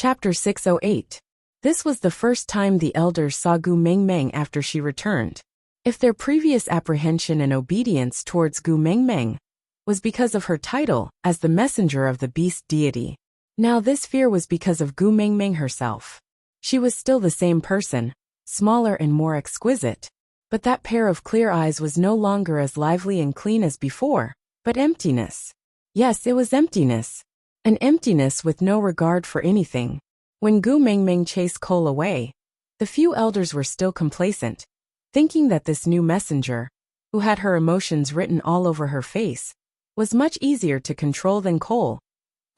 Chapter 608. This was the first time the elders saw Gu Mengmeng after she returned. If their previous apprehension and obedience towards Gu Mengmeng was because of her title as the messenger of the beast deity, now this fear was because of Gu Mengmeng herself. She was still the same person, smaller and more exquisite, but that pair of clear eyes was no longer as lively and clean as before, but emptiness. Yes, it was emptiness. An emptiness with no regard for anything. When Gu Mengmeng chased Cole away, the few elders were still complacent, thinking that this new messenger, who had her emotions written all over her face, was much easier to control than Cole,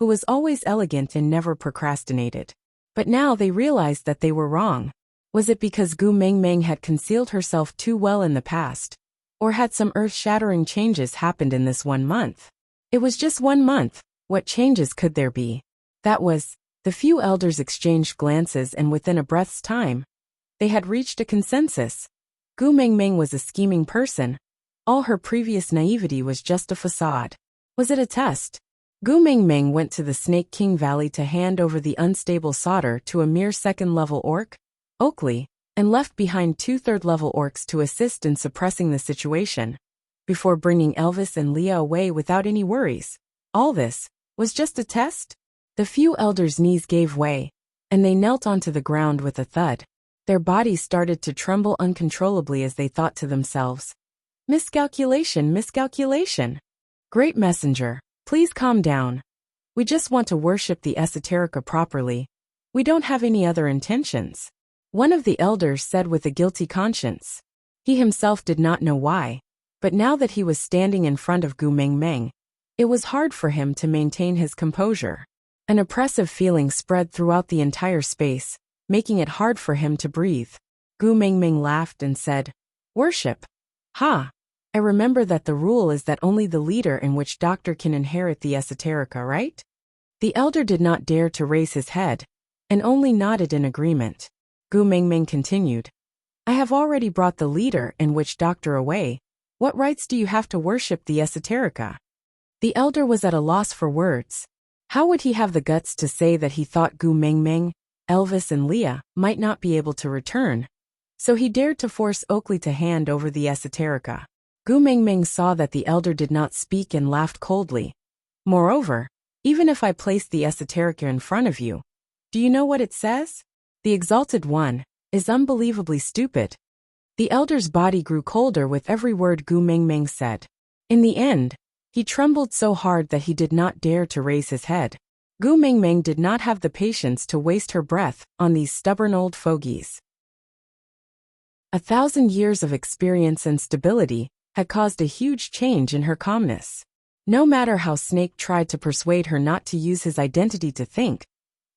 who was always elegant and never procrastinated. But now they realized that they were wrong. Was it because Gu Mengmeng had concealed herself too well in the past? Or had some earth-shattering changes happened in this 1 month? It was just 1 month. What changes could there be? That was, the few elders exchanged glances, and within a breath's time, they had reached a consensus. Gu Mengmeng was a scheming person. All her previous naivety was just a facade. Was it a test? Gu Mengmeng went to the Snake King Valley to hand over the unstable solder to a mere second-level orc, Oakley, and left behind 2 third-level orcs to assist in suppressing the situation, before bringing Elvis and Leah away without any worries. All this was just a test? The few elders' knees gave way, and they knelt onto the ground with a thud. Their bodies started to tremble uncontrollably as they thought to themselves, "Miscalculation, miscalculation. Great messenger, please calm down. We just want to worship the esoterica properly. We don't have any other intentions," one of the elders said with a guilty conscience. He himself did not know why, but now that he was standing in front of Gu Mengmeng, it was hard for him to maintain his composure. An oppressive feeling spread throughout the entire space, making it hard for him to breathe. Gu Mengmeng laughed and said, "Worship? Ha! I remember that the rule is that only the leader in which doctor can inherit the esoterica, right?" The elder did not dare to raise his head, and only nodded in agreement. Gu Mengmeng continued, "I have already brought the leader in which doctor away. What rights do you have to worship the esoterica?" The elder was at a loss for words. How would he have the guts to say that he thought Gu Mengmeng, Elvis and Leah might not be able to return? So he dared to force Oakley to hand over the esoterica. Gu Mengmeng saw that the elder did not speak and laughed coldly. "Moreover, even if I place the esoterica in front of you, do you know what it says? The Exalted One is unbelievably stupid." The elder's body grew colder with every word Gu Mengmeng said. In the end, he trembled so hard that he did not dare to raise his head. Gu Mengmeng did not have the patience to waste her breath on these stubborn old fogies. 1,000 years of experience and stability had caused a huge change in her calmness. No matter how Snake tried to persuade her not to use his identity to think,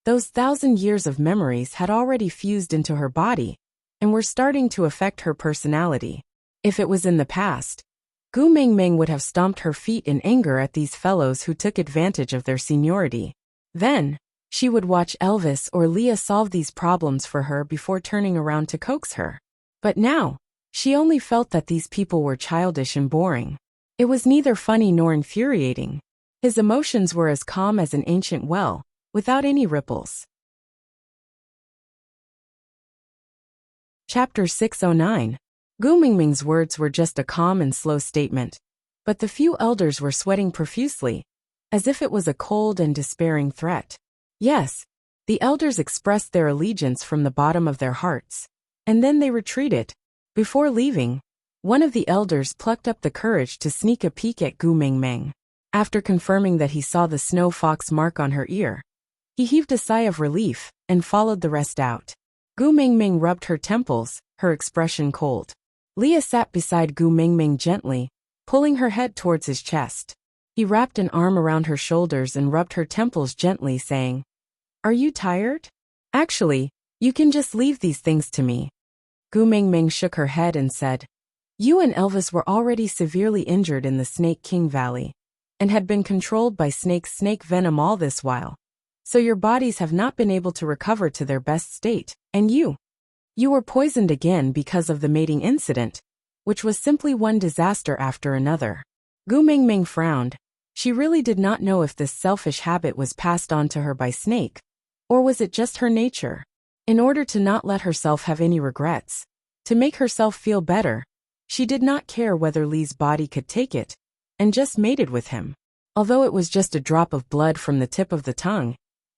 those 1,000 years of memories had already fused into her body and were starting to affect her personality. If it was in the past, Gu Mengmeng would have stomped her feet in anger at these fellows who took advantage of their seniority. Then, she would watch Elvis or Leah solve these problems for her before turning around to coax her. But now, she only felt that these people were childish and boring. It was neither funny nor infuriating. His emotions were as calm as an ancient well, without any ripples. Chapter 609. Gu Mengmeng's words were just a calm and slow statement, but the few elders were sweating profusely, as if it was a cold and despairing threat. Yes, the elders expressed their allegiance from the bottom of their hearts, and then they retreated. Before leaving, one of the elders plucked up the courage to sneak a peek at Gu Mengmeng. After confirming that he saw the snow fox mark on her ear, he heaved a sigh of relief and followed the rest out. Gu Mengmeng rubbed her temples, her expression cold. Leah sat beside Gu Mengmeng gently, pulling her head towards his chest. He wrapped an arm around her shoulders and rubbed her temples gently, saying, "Are you tired? Actually, you can just leave these things to me." Gu Mengmeng shook her head and said, "You and Elvis were already severely injured in the Snake King Valley, and had been controlled by snake venom all this while. So your bodies have not been able to recover to their best state, and you were poisoned again because of the mating incident, which was simply one disaster after another." Gu Mengmeng frowned. She really did not know if this selfish habit was passed on to her by Snake, Or was it just her nature? In order to not let herself have any regrets, to make herself feel better, she did not care whether Lee's body could take it, and just mated with him. Although it was just a drop of blood from the tip of the tongue,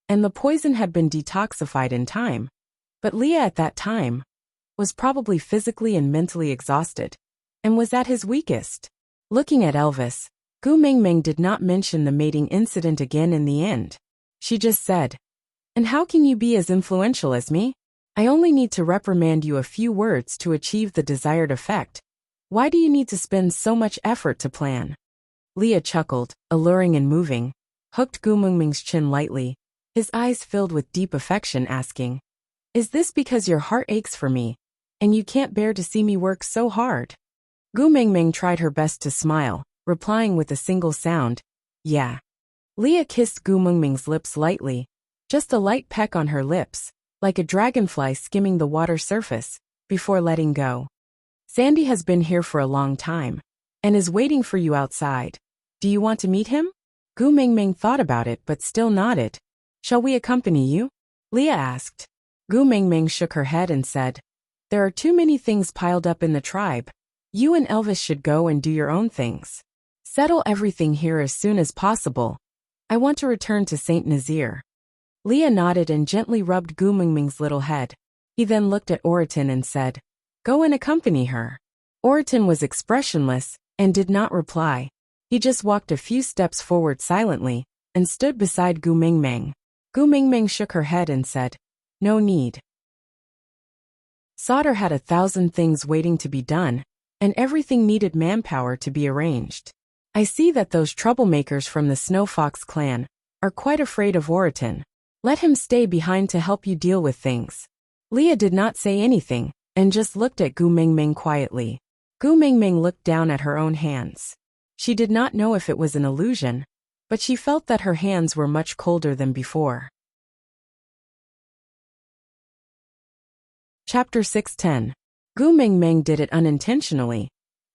and the poison had been detoxified in time, but Leah at that time was probably physically and mentally exhausted, and was at his weakest. Looking at Elvis, Gu Mengmeng did not mention the mating incident again in the end. She just said, "And how can you be as influential as me? I only need to reprimand you a few words to achieve the desired effect. Why do you need to spend so much effort to plan?" Leah chuckled, alluring and moving, hooked Gu Mengmeng's chin lightly, his eyes filled with deep affection, asking, "Is this because your heart aches for me, and you can't bear to see me work so hard?" Gu Mengmeng tried her best to smile, replying with a single sound, "Yeah." Leah kissed Gu Mengmeng's lips lightly, just a light peck on her lips, like a dragonfly skimming the water surface, before letting go. "Sandy has been here for a long time, and is waiting for you outside. Do you want to meet him?" Gu Mengmeng thought about it but still nodded. "Shall we accompany you?" Leah asked. Gu Mengmeng shook her head and said, "There are too many things piled up in the tribe. You and Elvis should go and do your own things. Settle everything here as soon as possible. I want to return to Saint Nazaire." Leah nodded and gently rubbed Gu Mengmeng's little head. He then looked at Oriton and said, "Go and accompany her." Oriton was expressionless and did not reply. He just walked a few steps forward silently and stood beside Gu Mengmeng. Gu Mengmeng shook her head and said, "No need." Sauter had 1,000 things waiting to be done, and everything needed manpower to be arranged. "I see that those troublemakers from the Snow Fox clan are quite afraid of Oriton. Let him stay behind to help you deal with things." Leah did not say anything, and just looked at Gu Mengmeng quietly. Gu Mengmeng looked down at her own hands. She did not know if it was an illusion, but she felt that her hands were much colder than before. Chapter 610. Gu Mengmeng did it unintentionally,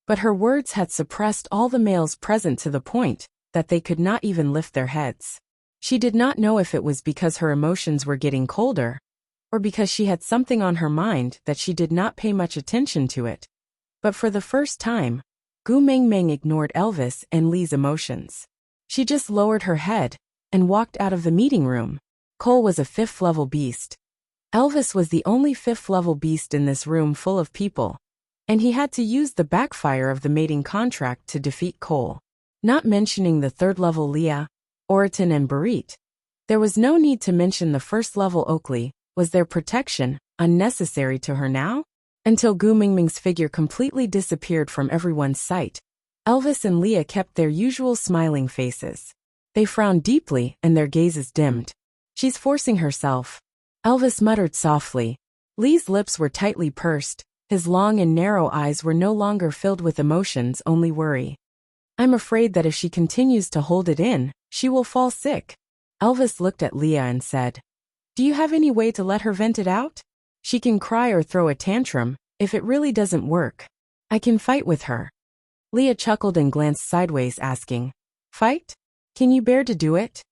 but her words had suppressed all the males present to the point that they could not even lift their heads. She did not know if it was because her emotions were getting colder, or because she had something on her mind that she did not pay much attention to it. But for the first time, Gu Mengmeng ignored Elvis and Lee's emotions. She just lowered her head and walked out of the meeting room. Cole was a 5th-level beast. Elvis was the only 5th-level beast in this room full of people, and he had to use the backfire of the mating contract to defeat Cole. Not mentioning the 3rd-level Leah, Oriton and Barit, there was no need to mention the 1st-level Oakley. Was their protection unnecessary to her now? Until Gu Mengmeng's figure completely disappeared from everyone's sight, Elvis and Leah kept their usual smiling faces. They frowned deeply and their gazes dimmed. "She's forcing herself," Elvis muttered softly. Lee's lips were tightly pursed. His long and narrow eyes were no longer filled with emotions, only worry. "I'm afraid that if she continues to hold it in, she will fall sick." Elvis looked at Leah and said, "Do you have any way to let her vent it out? She can cry or throw a tantrum if it really doesn't work. I can fight with her." Leah chuckled and glanced sideways, asking, "Fight? Can you bear to do it?"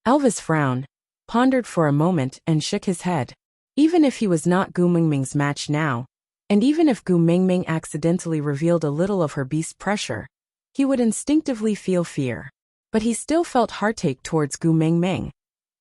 Elvis frowned, pondered for a moment, and shook his head. Even if he was not Gu Mengmeng's match now, and even if Gu Mengmeng accidentally revealed a little of her beast pressure, he would instinctively feel fear. But he still felt heartache towards Gu Mengmeng.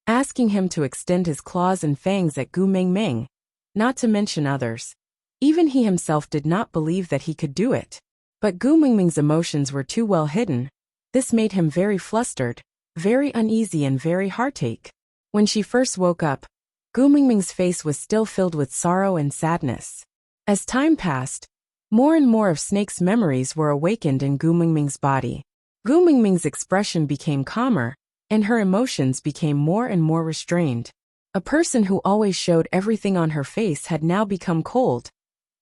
Asking him to extend his claws and fangs at Gu Mengmeng, not to mention others. Even he himself did not believe that he could do it. But Gu Mengmeng's emotions were too well hidden. This made him very flustered, very uneasy and very heartache. When she first woke up, Gu Mengmeng's face was still filled with sorrow and sadness. As time passed, more and more of Snake's memories were awakened in Gu Mengmeng's body. Gu Mengmeng's expression became calmer, and her emotions became more and more restrained. A person who always showed everything on her face had now become cold,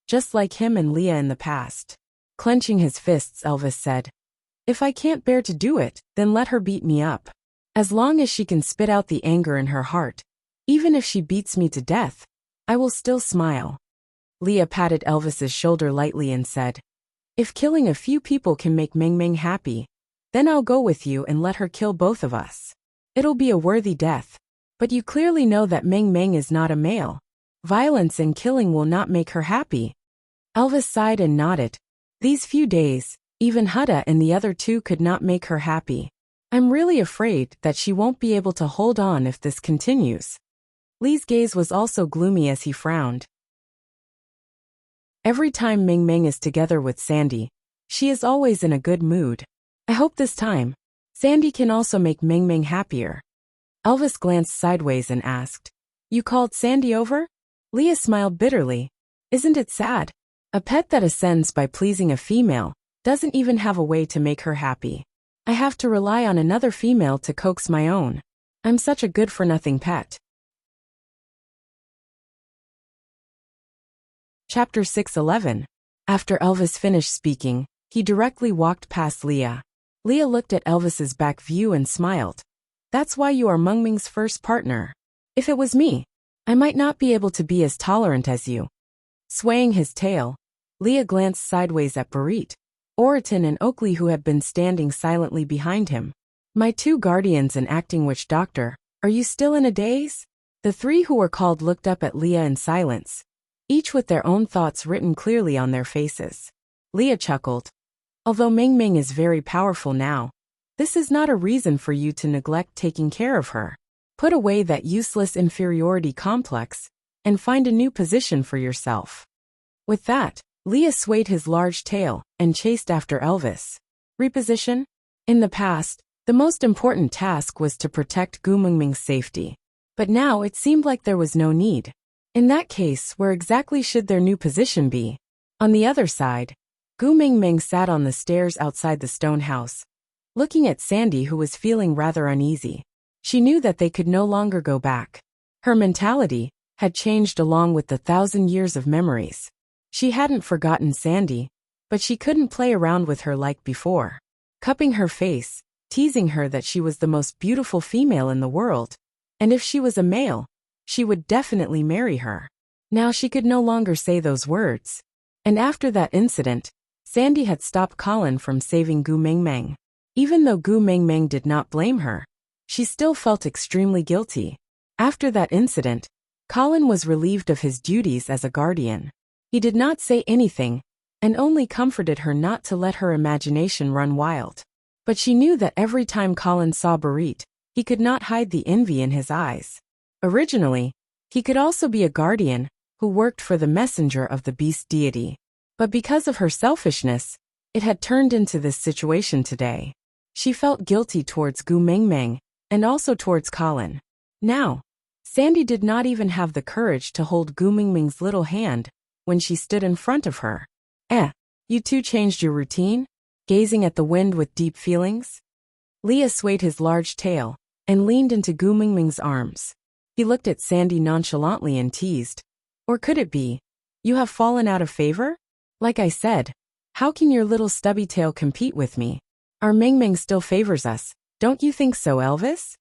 just like him and Leah in the past. Clenching his fists, Elvis said, "If I can't bear to do it, then let her beat me up. As long as she can spit out the anger in her heart, even if she beats me to death, I will still smile." Leah patted Elvis's shoulder lightly and said, "If killing a few people can make Mengmeng happy, then I'll go with you and let her kill both of us. It'll be a worthy death." But you clearly know that Meng Meng is not a male. Violence and killing will not make her happy. Elvis sighed and nodded. These few days, even Hutta and the other two could not make her happy. I'm really afraid that she won't be able to hold on if this continues. Lee's gaze was also gloomy as he frowned. Every time Meng Meng is together with Sandy, she is always in a good mood. I hope this time, Sandy can also make Meng Meng happier. Elvis glanced sideways and asked, You called Sandy over? Leah smiled bitterly. Isn't it sad? A pet that ascends by pleasing a female doesn't even have a way to make her happy. I have to rely on another female to coax my own. I'm such a good-for-nothing pet. Chapter 6:11. After Elvis finished speaking, he directly walked past Leah. Leah looked at Elvis's back view and smiled. That's why you are Meng Meng's first partner. If it was me, I might not be able to be as tolerant as you. Swaying his tail, Leah glanced sideways at Barit, Oriton and Oakley who had been standing silently behind him. My two guardians and acting witch doctor, are you still in a daze? The three who were called looked up at Leah in silence, each with their own thoughts written clearly on their faces. Leah chuckled. Although Meng Meng is very powerful now, this is not a reason for you to neglect taking care of her. Put away that useless inferiority complex and find a new position for yourself. With that, Leah swayed his large tail and chased after Elvis. Reposition? In the past, the most important task was to protect Gu Mengmeng's safety. But now it seemed like there was no need. In that case, where exactly should their new position be? On the other side, Gu Mengmeng sat on the stairs outside the stone house, looking at Sandy who was feeling rather uneasy. She knew that they could no longer go back. Her mentality had changed along with the 1,000 years of memories. She hadn't forgotten Sandy, but she couldn't play around with her like before. Cupping her face, teasing her that she was the most beautiful female in the world, and if she was a male, she would definitely marry her. Now she could no longer say those words. And after that incident, Sandy had stopped Colin from saving Gu Mengmeng. Even though Gu Mengmeng did not blame her, she still felt extremely guilty. After that incident, Colin was relieved of his duties as a guardian. He did not say anything, and only comforted her not to let her imagination run wild. But she knew that every time Colin saw Barit, he could not hide the envy in his eyes. Originally, he could also be a guardian who worked for the messenger of the beast deity. But because of her selfishness, it had turned into this situation today. She felt guilty towards Gu Mengmeng, and also towards Colin. Now, Sandy did not even have the courage to hold Gu Mengmeng's little hand when she stood in front of her. You two changed your routine? Gazing at the wind with deep feelings? Leah swayed his large tail and leaned into Gu Mengmeng's arms. He looked at Sandy nonchalantly and teased. Or could it be, you have fallen out of favor? Like I said, how can your little stubby tail compete with me? Our Meng Meng still favors us, don't you think so, Elvis?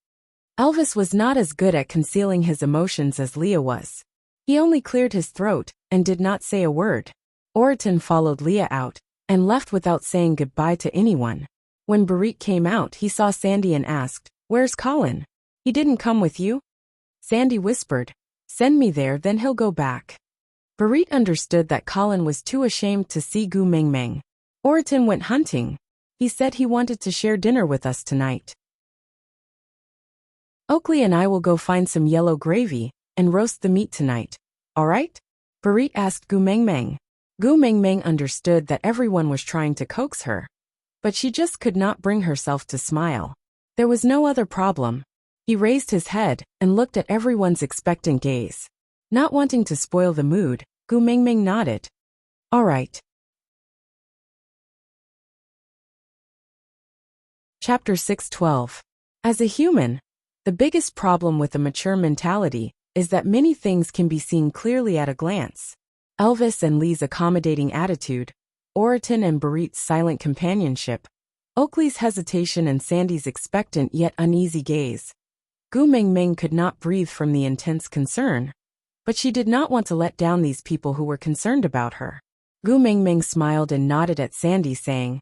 Elvis was not as good at concealing his emotions as Leah was. He only cleared his throat and did not say a word. Oriton followed Leah out and left without saying goodbye to anyone. When Barit came out, he saw Sandy and asked, Where's Colin? He didn't come with you? Sandy whispered, Send me there, then he'll go back. Barit understood that Colin was too ashamed to see Gu Mengmeng. Oriton went hunting. He said he wanted to share dinner with us tonight. Oakley and I will go find some yellow gravy and roast the meat tonight. All right? Barit asked Gu Mengmeng. Gu Mengmeng understood that everyone was trying to coax her, but she just could not bring herself to smile. There was no other problem. He raised his head and looked at everyone's expectant gaze. Not wanting to spoil the mood, Gu Mengmeng nodded. All right. Chapter 6:12. As a human, the biggest problem with a mature mentality is that many things can be seen clearly at a glance. Elvis and Lee's accommodating attitude, Oriton and Barit's silent companionship, Oakley's hesitation and Sandy's expectant yet uneasy gaze. Gu Mengmeng could not breathe from the intense concern, but she did not want to let down these people who were concerned about her. Gu Mengmeng smiled and nodded at Sandy, saying,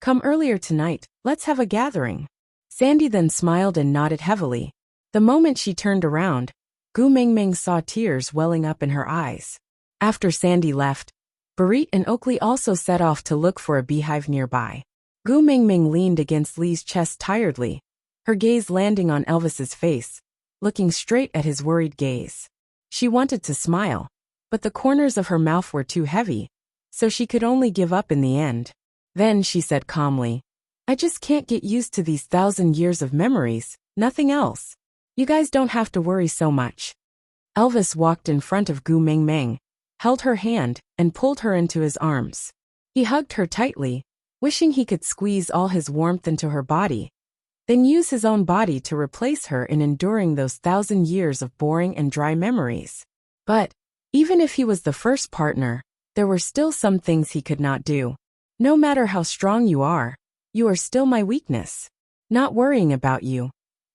Come earlier tonight, let's have a gathering. Sandy then smiled and nodded heavily. The moment she turned around, Gu Mingming saw tears welling up in her eyes. After Sandy left, Barit and Oakley also set off to look for a beehive nearby. Gu Mingming leaned against Lee's chest tiredly, her gaze landing on Elvis's face, looking straight at his worried gaze. She wanted to smile, but the corners of her mouth were too heavy, so she could only give up in the end. Then she said calmly, "I just can't get used to these 1,000 years of memories, nothing else. You guys don't have to worry so much." Elvis walked in front of Gu Mingming, held her hand, and pulled her into his arms. He hugged her tightly, wishing he could squeeze all his warmth into her body, then use his own body to replace her in enduring those 1,000 years of boring and dry memories. But, even if he was the first partner, there were still some things he could not do. "No matter how strong you are still my weakness. Not worrying about you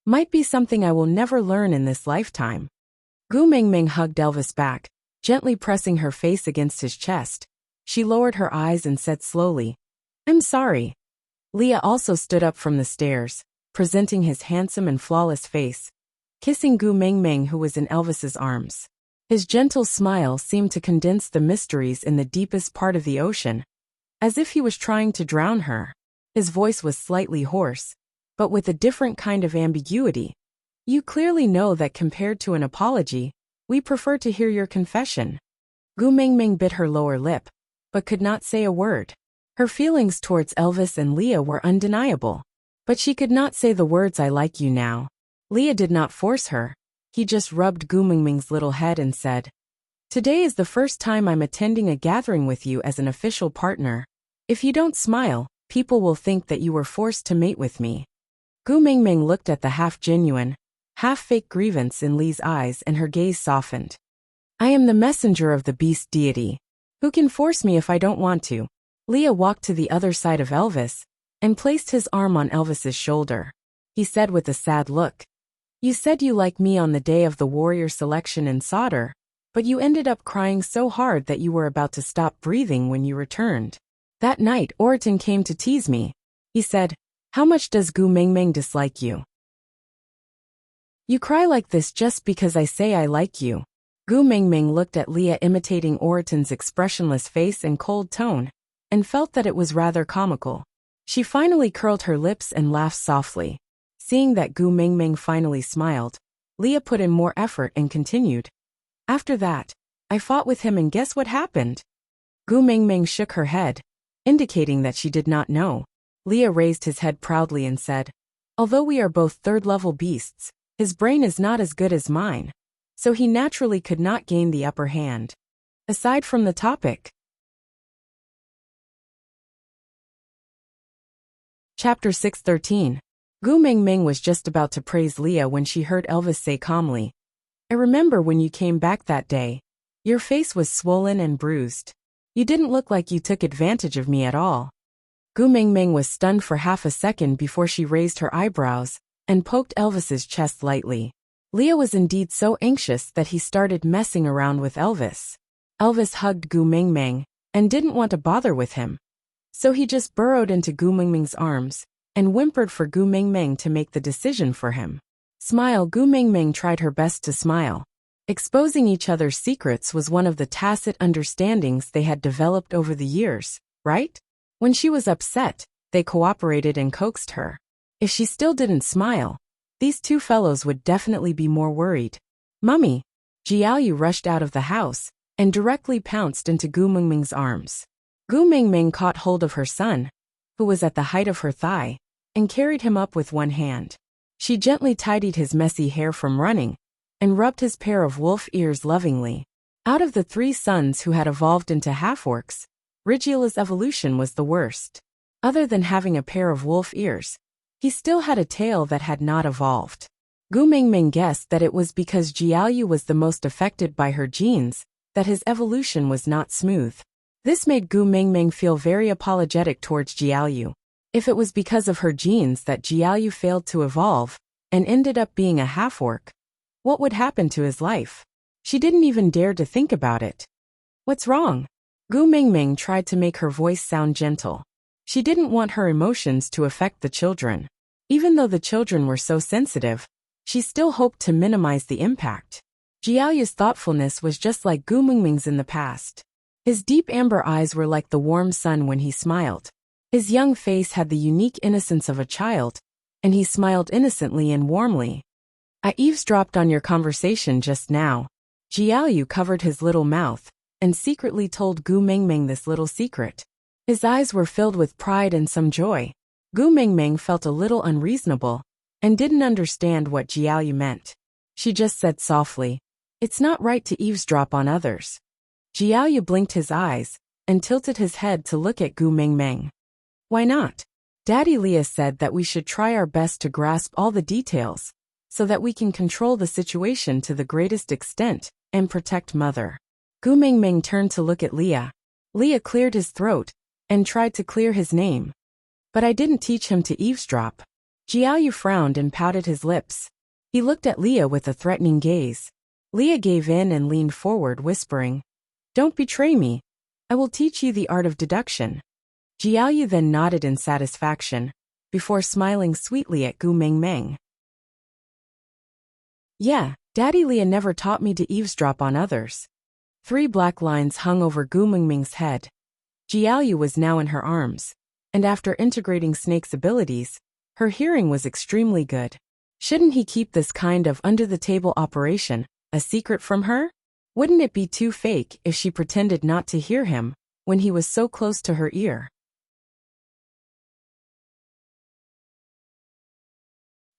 might be something I will never learn in this lifetime." Gu Mingming hugged Elvis back, gently pressing her face against his chest. She lowered her eyes and said slowly, "I'm sorry." Leah also stood up from the stairs, presenting his handsome and flawless face, kissing Gu Mingming, who was in Elvis's arms. His gentle smile seemed to condense the mysteries in the deepest part of the ocean, as if he was trying to drown her. His voice was slightly hoarse, but with a different kind of ambiguity. "You clearly know that compared to an apology, we prefer to hear your confession." Gu Mingming bit her lower lip, but could not say a word. Her feelings towards Elvis and Leah were undeniable, but she could not say the words "I like you" now. Leah did not force her. He just rubbed Gu Mingming's little head and said, "Today is the first time I'm attending a gathering with you as an official partner. If you don't smile, people will think that you were forced to mate with me." Gu Mingming looked at the half-genuine, half-fake grievance in Lee's eyes, and her gaze softened. "I am the messenger of the beast deity. Who can force me if I don't want to?" Leah walked to the other side of Elvis and placed his arm on Elvis's shoulder. He said with a sad look, "You said you liked me on the day of the warrior selection in Sauder, but you ended up crying so hard that you were about to stop breathing when you returned. That night, Orton came to tease me. He said, 'How much does Gu Mingming dislike you? You cry like this just because I say I like you.'" Gu Mingming looked at Leah, imitating Orton's expressionless face and cold tone, and felt that it was rather comical. She finally curled her lips and laughed softly. Seeing that Gu Mingming finally smiled, Leah put in more effort and continued, "After that, I fought with him, and guess what happened?" Gu Mingming shook her head, indicating that she did not know. Leah raised his head proudly and said, "Although we are both third-level beasts, his brain is not as good as mine, so he naturally could not gain the upper hand." Aside from the topic. Chapter 613. Gu Mingming was just about to praise Leah when she heard Elvis say calmly, "I remember when you came back that day. Your face was swollen and bruised. You didn't look like you took advantage of me at all." Gu Mingming was stunned for half a second before she raised her eyebrows and poked Elvis's chest lightly. Leah was indeed so anxious that he started messing around with Elvis. Elvis hugged Gu Mingming and didn't want to bother with him, so he just burrowed into Gu Mingming's arms and whimpered for Gu Mingming to make the decision for him. "Smile." Gu Mingming tried her best to smile. Exposing each other's secrets was one of the tacit understandings they had developed over the years, right? When she was upset, they cooperated and coaxed her. If she still didn't smile, these two fellows would definitely be more worried. "Mummy!" Jiaoyu rushed out of the house and directly pounced into Gu Mingming's arms. Gu Mingming caught hold of her son, who was at the height of her thigh, and carried him up with one hand. She gently tidied his messy hair from running and rubbed his pair of wolf ears lovingly. Out of the three sons who had evolved into half-orcs, Rigiela's evolution was the worst. Other than having a pair of wolf ears, he still had a tail that had not evolved. Gu Mingming guessed that it was because Jiaoyu was the most affected by her genes that his evolution was not smooth. This made Gu Mingming feel very apologetic towards Jiaoyu. If it was because of her genes that Jiaoyu failed to evolve and ended up being a half-orc, what would happen to his life? She didn't even dare to think about it. "What's wrong?" Gu Mingming tried to make her voice sound gentle. She didn't want her emotions to affect the children. Even though the children were so sensitive, she still hoped to minimize the impact. Jiaoyu's thoughtfulness was just like Gu Mingming's in the past. His deep amber eyes were like the warm sun when he smiled. His young face had the unique innocence of a child, and he smiled innocently and warmly. I eavesdropped on your conversation just now. Jiaoyu covered his little mouth and secretly told Gu Mingming this little secret. His eyes were filled with pride and some joy. Gu Mingming felt a little unreasonable and didn't understand what Jiaoyu meant. She just said softly, "It's not right to eavesdrop on others." Jiaoyu blinked his eyes and tilted his head to look at Gu Mingming. "Why not? Daddy Leah said that we should try our best to grasp all the details so that we can control the situation to the greatest extent and protect Mother." Gu Mingming turned to look at Leah. Leah cleared his throat and tried to clear his name. "But I didn't teach him to eavesdrop." Jiaoyu frowned and pouted his lips. He looked at Leah with a threatening gaze. Leah gave in and leaned forward, whispering, "Don't betray me. I will teach you the art of deduction." Jiaoyu then nodded in satisfaction, before smiling sweetly at Gu Mingming. "Yeah, Daddy Leah never taught me to eavesdrop on others." 3 black lines hung over Gu Mingming's head. Jiaoyu was now in her arms, and after integrating Snake's abilities, her hearing was extremely good. Shouldn't he keep this kind of under-the-table operation a secret from her? Wouldn't it be too fake if she pretended not to hear him when he was so close to her ear?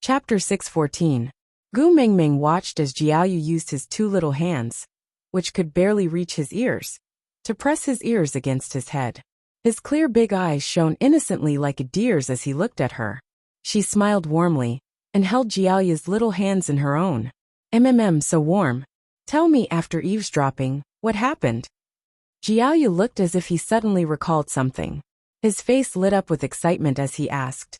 Chapter 614. Gu Mingming watched as Jiaoyu used his 2 little hands, which could barely reach his ears, to press his ears against his head. His clear big eyes shone innocently like a deer's as he looked at her. She smiled warmly and held Jiaoyu's little hands in her own. So warm. Tell me, after eavesdropping, what happened?" Jiaoyu looked as if he suddenly recalled something. His face lit up with excitement as he asked,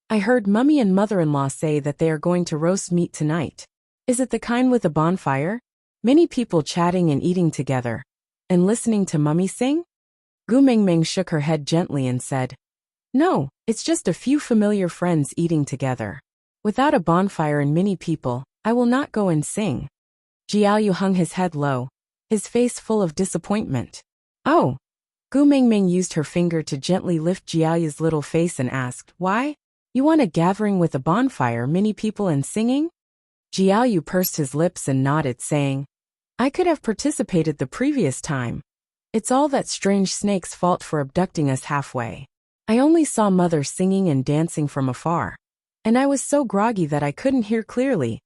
"I heard Mummy and mother-in-law say that they are going to roast meat tonight. Is it the kind with a bonfire? Many people chatting and eating together, and listening to Mummy sing?" Gu Mingming shook her head gently and said, "No, it's just a few familiar friends eating together. Without a bonfire and many people, I will not go and sing." Jiaoyu hung his head low, his face full of disappointment. "Oh." Gu Mingming used her finger to gently lift Jiaoyu's little face and asked, "Why? You want a gathering with a bonfire, many people and singing?" Jiaoyu pursed his lips and nodded, saying, "I could have participated the previous time. It's all that strange snake's fault for abducting us halfway. I only saw Mother singing and dancing from afar, and I was so groggy that I couldn't hear clearly."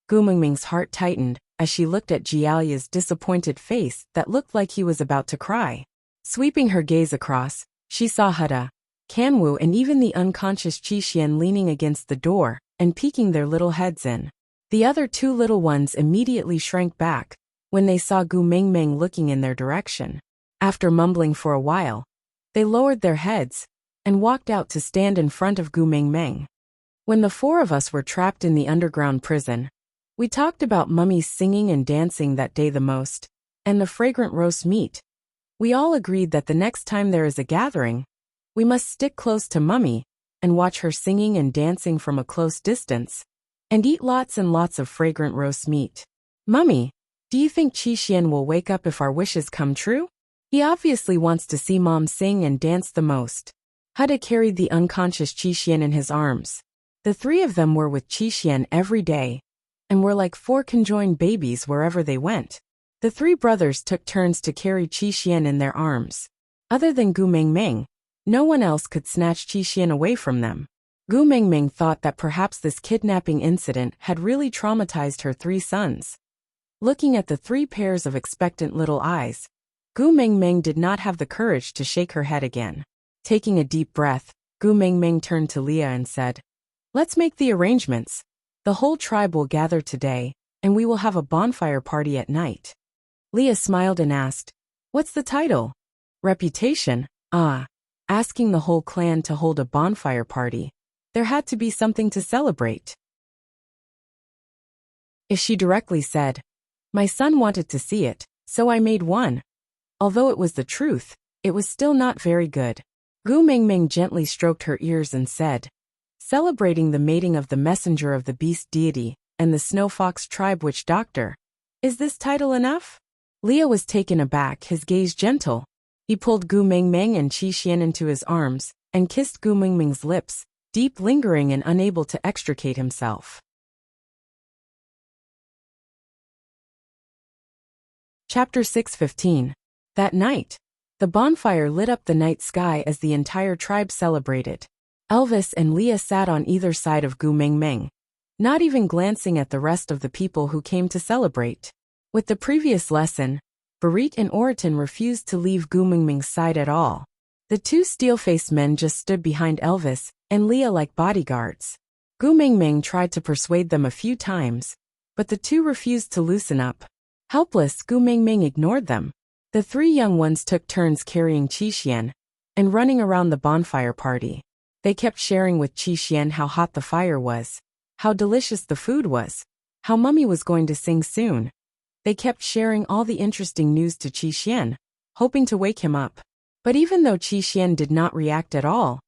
Gu Mingming's heart tightened as she looked at Jiaoyu's disappointed face that looked like he was about to cry. Sweeping her gaze across, she saw Huda, Kanwu and even the unconscious Qixuan leaning against the door and peeking their little heads in. The other 2 little ones immediately shrank back when they saw Gu Mingming looking in their direction. After mumbling for a while, they lowered their heads and walked out to stand in front of Gu Mingming. "When the 4 of us were trapped in the underground prison, we talked about Mummy's singing and dancing that day the most, and the fragrant roast meat. We all agreed that the next time there is a gathering, we must stick close to Mummy and watch her singing and dancing from a close distance, and eat lots and lots of fragrant roast meat. Mummy, do you think Qixuan will wake up if our wishes come true? He obviously wants to see Mom sing and dance the most." Huda carried the unconscious Qixuan in his arms. The 3 of them were with Qixuan every day, and were like 4 conjoined babies wherever they went. The 3 brothers took turns to carry Qixuan in their arms. Other than Gu Mingming, no one else could snatch Qixuan away from them. Gu Mingming thought that perhaps this kidnapping incident had really traumatized her 3 sons. Looking at the 3 pairs of expectant little eyes, Gu Mingming did not have the courage to shake her head again. Taking a deep breath, Gu Mingming turned to Leah and said, "Let's make the arrangements. The whole tribe will gather today, and we will have a bonfire party at night." Leah smiled and asked, "What's the title?" "Reputation." "Ah." Asking the whole clan to hold a bonfire party, there had to be something to celebrate. If she directly said, "My son wanted to see it, so I made one," although it was the truth, it was still not very good. Gu Mingming gently stroked her ears and said, "Celebrating the mating of the messenger of the beast deity and the Snow Fox Tribe Witch Doctor. Is this title enough? Leah was taken aback, his gaze gentle. He pulled Gu Mengmeng and Qi Xian into his arms, and kissed Gu Mengmeng's lips, deep, lingering and unable to extricate himself. Chapter 6:15. That night. The bonfire lit up the night sky as the entire tribe celebrated. Elvis and Leah sat on either side of Gu Mengmeng, not even glancing at the rest of the people who came to celebrate. With the previous lesson, Barit and Oriton refused to leave Gu Mengmeng's side at all. The two steel-faced men just stood behind Elvis and Leah like bodyguards. Gu Mengmeng tried to persuade them a few times, but the two refused to loosen up. Helpless, Gu Mengmeng ignored them. The three young ones took turns carrying Qi Xian and running around the bonfire party. They kept sharing with Qi Xian how hot the fire was, how delicious the food was, how Mummy was going to sing soon. They kept sharing all the interesting news to Qi Xian, hoping to wake him up. But even though Qi Xian did not react at all,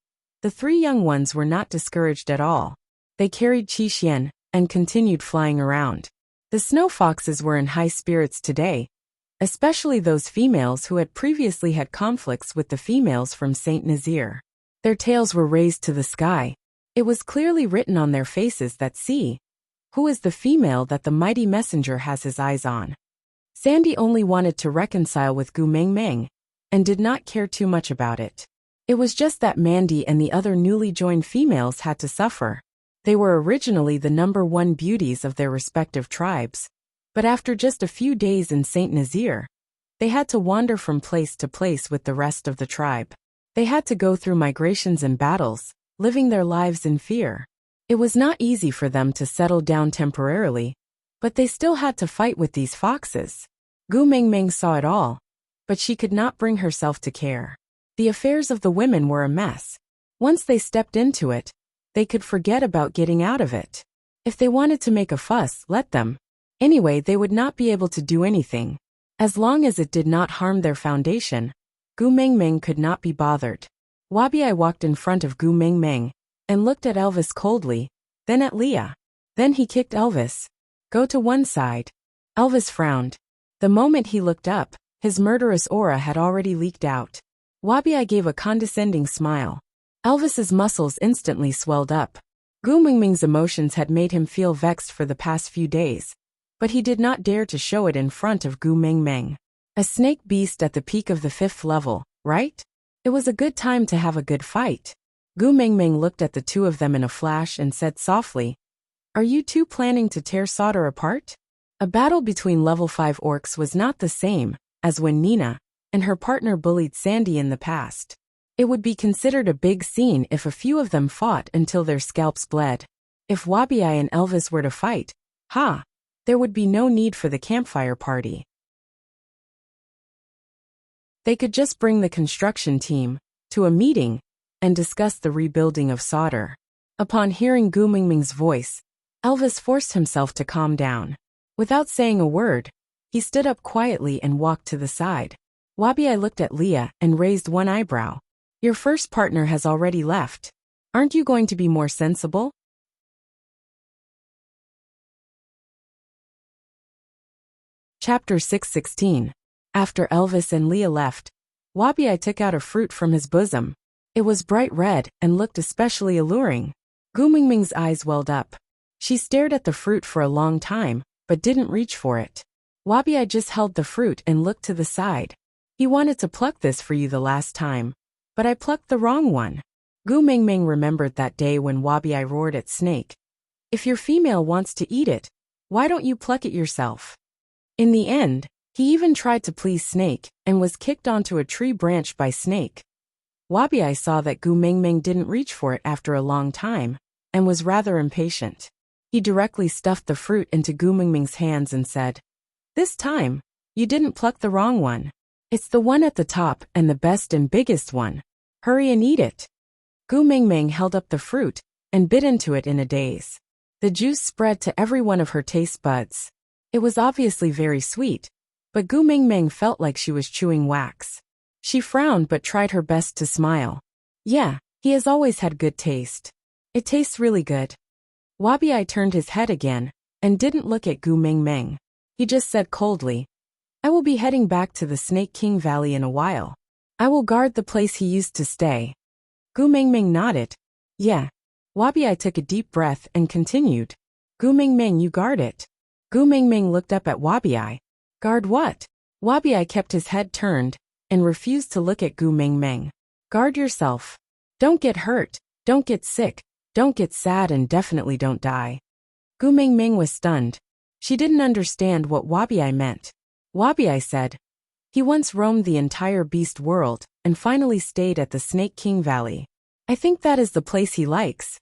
the three young ones were not discouraged at all. They carried Qi Xian and continued flying around. The snow foxes were in high spirits today, especially those females who had previously had conflicts with the females from Saint Nazaire. Their tails were raised to the sky. It was clearly written on their faces that see, who is the female that the mighty messenger has his eyes on. Sandy only wanted to reconcile with Gu Mengmeng, and did not care too much about it. It was just that Mandy and the other newly joined females had to suffer. They were originally the #1 beauties of their respective tribes, but after just a few days in Saint Nazaire, they had to wander from place to place with the rest of the tribe. They had to go through migrations and battles, living their lives in fear. It was not easy for them to settle down temporarily, but they still had to fight with these foxes. Gu Mengmeng saw it all, but she could not bring herself to care. The affairs of the women were a mess. Once they stepped into it, they could forget about getting out of it. If they wanted to make a fuss, let them. Anyway, they would not be able to do anything. As long as it did not harm their foundation, Gu Mengmeng could not be bothered. Wabi walked in front of Gu Mengmeng and looked at Elvis coldly, then at Leah. Then he kicked Elvis. Go to one side. Elvis frowned. The moment he looked up, his murderous aura had already leaked out. Wabi gave a condescending smile. Elvis's muscles instantly swelled up. Gu Mengmeng's emotions had made him feel vexed for the past few days, but he did not dare to show it in front of Gu Mengmeng. A snake beast at the peak of the 5th level, right? It was a good time to have a good fight. Gu Mengmeng looked at the two of them in a flash and said softly, "Are you two planning to tear Sauter apart?" A battle between level 5 orcs was not the same as when Nina and her partner bullied Sandy in the past. It would be considered a big scene if a few of them fought until their scalps bled. If Wabi and Elvis were to fight, there would be no need for the campfire party. They could just bring the construction team to a meeting and discuss the rebuilding of Sauter. Upon hearing Gu Mengmeng's voice, Elvis forced himself to calm down. Without saying a word, he stood up quietly and walked to the side. Wabi looked at Leah and raised one eyebrow. Your first partner has already left. Aren't you going to be more sensible? Chapter 6:16. After Elvis and Leah left, Wabi took out a fruit from his bosom. It was bright red and looked especially alluring. Gu Mengmeng's eyes welled up. She stared at the fruit for a long time, but didn't reach for it. Wabi just held the fruit and looked to the side. He wanted to pluck this for you the last time, but I plucked the wrong one. Gu Mengmeng remembered that day when Wabi roared at Snake. If your female wants to eat it, why don't you pluck it yourself? In the end, he even tried to please Snake and was kicked onto a tree branch by Snake. Wabi saw that Gu Mengmeng didn't reach for it after a long time and was rather impatient. He directly stuffed the fruit into Gu Mengmeng's hands and said, "This time, you didn't pluck the wrong one. It's the one at the top and the best and biggest one. Hurry and eat it." Gu Mengmeng held up the fruit and bit into it in a daze. The juice spread to every one of her taste buds. It was obviously very sweet, but Gu Mengmeng felt like she was chewing wax. She frowned but tried her best to smile. Yeah, he has always had good taste. It tastes really good. Wabi turned his head again, and didn't look at Gu Mengmeng. He just said coldly, "I will be heading back to the Snake King Valley in a while. I will guard the place he used to stay." Gu Mengmeng nodded. "Yeah." Wabiai took a deep breath and continued, "Gu Mengmeng, you guard it." Gu Mengmeng looked up at Wabiai. "Guard what?" Wabiai kept his head turned and refused to look at Gu Mengmeng. "Guard yourself. Don't get hurt, don't get sick, don't get sad, and definitely don't die." Gu Mengmeng was stunned. She didn't understand what Wabiai meant. Wabiai said, "He once roamed the entire beast world and finally stayed at the Snake King Valley. I think that is the place he likes."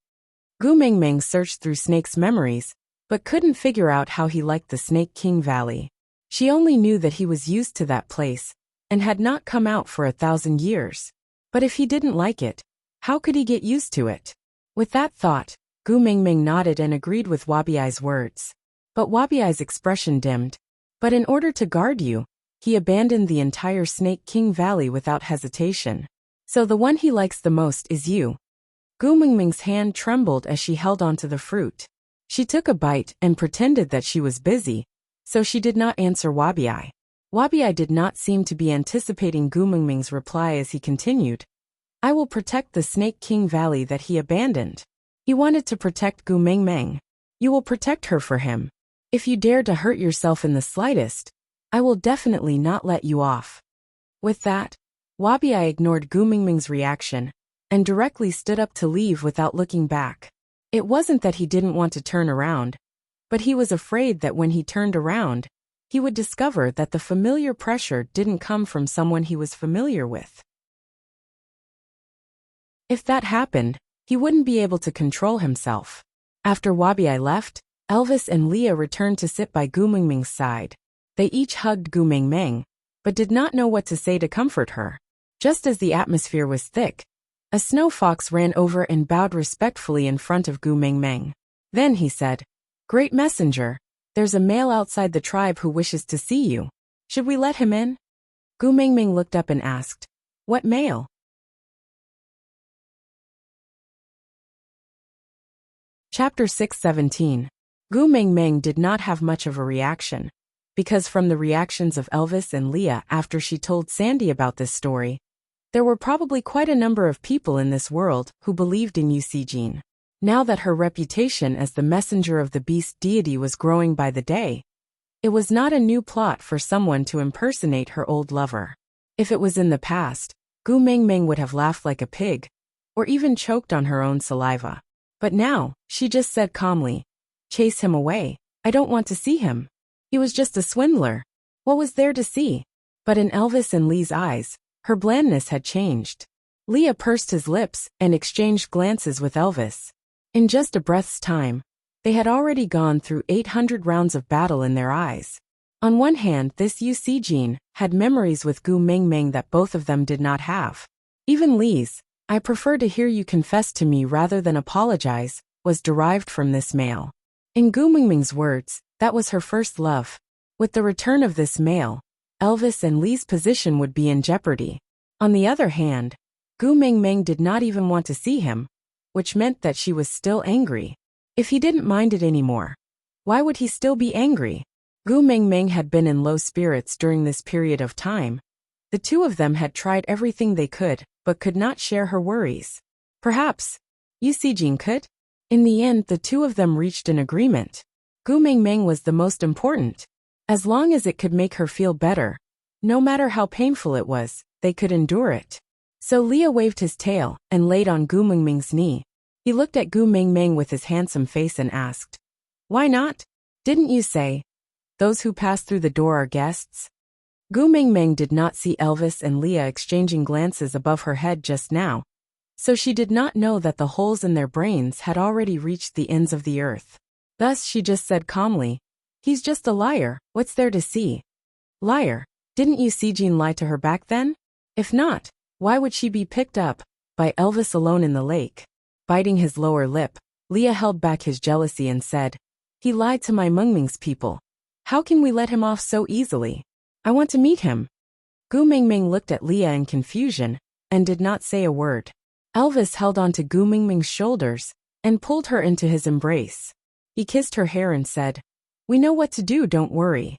Gu Mengmeng searched through Snake's memories, but couldn't figure out how he liked the Snake King Valley. She only knew that he was used to that place and had not come out for 1,000 years. But if he didn't like it, how could he get used to it? With that thought, Gu Mengmeng nodded and agreed with Wabiai's words. But Wabiai's expression dimmed. "But in order to guard you, he abandoned the entire Snake King Valley without hesitation. So the one he likes the most is you." Gu Mengmeng's hand trembled as she held onto the fruit. She took a bite and pretended that she was busy, so she did not answer Wabiai. Wabiai did not seem to be anticipating Gu Mengmeng's reply as he continued, "I will protect the Snake King Valley that he abandoned." He wanted to protect Gu Mengmeng. "You will protect her for him. If you dare to hurt yourself in the slightest, I will definitely not let you off." With that, Wabiai ignored Gu Mengmeng's reaction and directly stood up to leave without looking back. It wasn't that he didn't want to turn around, but he was afraid that when he turned around, he would discover that the familiar pressure didn't come from someone he was familiar with. If that happened, he wouldn't be able to control himself. After Wabiai left, Elvis and Leah returned to sit by Gu Mengmeng's side. They each hugged Gu Mengmeng, but did not know what to say to comfort her. Just as the atmosphere was thick, a snow fox ran over and bowed respectfully in front of Gu Mengmeng. Then he said, "Great messenger, there's a male outside the tribe who wishes to see you. Should we let him in?" Gu Mengmeng looked up and asked, "What male?" Chapter 617. Gu Mengmeng did not have much of a reaction, because from the reactions of Elvis and Leah after she told Sandy about this story, there were probably quite a number of people in this world who believed in Yusijin. Now that her reputation as the messenger of the beast deity was growing by the day, it was not a new plot for someone to impersonate her old lover. If it was in the past, Gu Mengmeng would have laughed like a pig, or even choked on her own saliva. But now, she just said calmly, "Chase him away. I don't want to see him. He was just a swindler. What was there to see?" But in Elvis and Lee's eyes, her blandness had changed. Leah pursed his lips and exchanged glances with Elvis. In just a breath's time, they had already gone through 800 rounds of battle in their eyes. On one hand, this Yusijin had memories with Gu Mengmeng that both of them did not have. Even Lee's, "I prefer to hear you confess to me rather than apologize," was derived from this male. In Gu Mengmeng's words, that was her first love. With the return of this male, Elvis and Lee's position would be in jeopardy. On the other hand, Gu Mengmeng did not even want to see him, which meant that she was still angry. If he didn't mind it anymore, why would he still be angry? Gu Mengmeng had been in low spirits during this period of time. The two of them had tried everything they could, but could not share her worries. Perhaps Yusijin could? In the end, the two of them reached an agreement. Gu Mengmeng was the most important. As long as it could make her feel better, no matter how painful it was, they could endure it. So Leah waved his tail and laid on Gu Mengmeng's knee. He looked at Gu Mengmeng with his handsome face and asked, "Why not? Didn't you say, 'Those who pass through the door are guests'?" Gu Mengmeng did not see Elvis and Leah exchanging glances above her head just now, so she did not know that the holes in their brains had already reached the ends of the earth. Thus she just said calmly, "He's just a liar, what's there to see?" Liar? Didn't Yusijin lie to her back then? If not, why would she be picked up by Elvis alone in the lake? Biting his lower lip, Leah held back his jealousy and said, "He lied to my Mengmeng's people. How can we let him off so easily? I want to meet him." Gu Mengmeng looked at Leah in confusion and did not say a word. Elvis held onto Gu Mengmeng's shoulders and pulled her into his embrace. He kissed her hair and said, We know what to do, don't worry.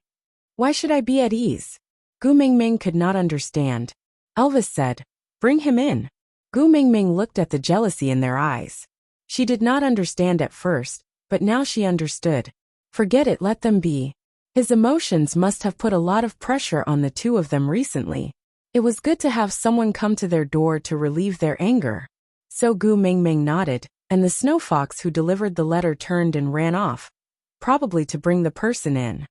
Why should I be at ease? Gu Mingming could not understand. Elvis said, bring him in. Gu Mingming looked at the jealousy in their eyes. She did not understand at first, but now she understood. Forget it, let them be. His emotions must have put a lot of pressure on the two of them recently. It was good to have someone come to their door to relieve their anger. So Gu Mingming nodded, and the snow fox who delivered the letter turned and ran off, probably to bring the person in.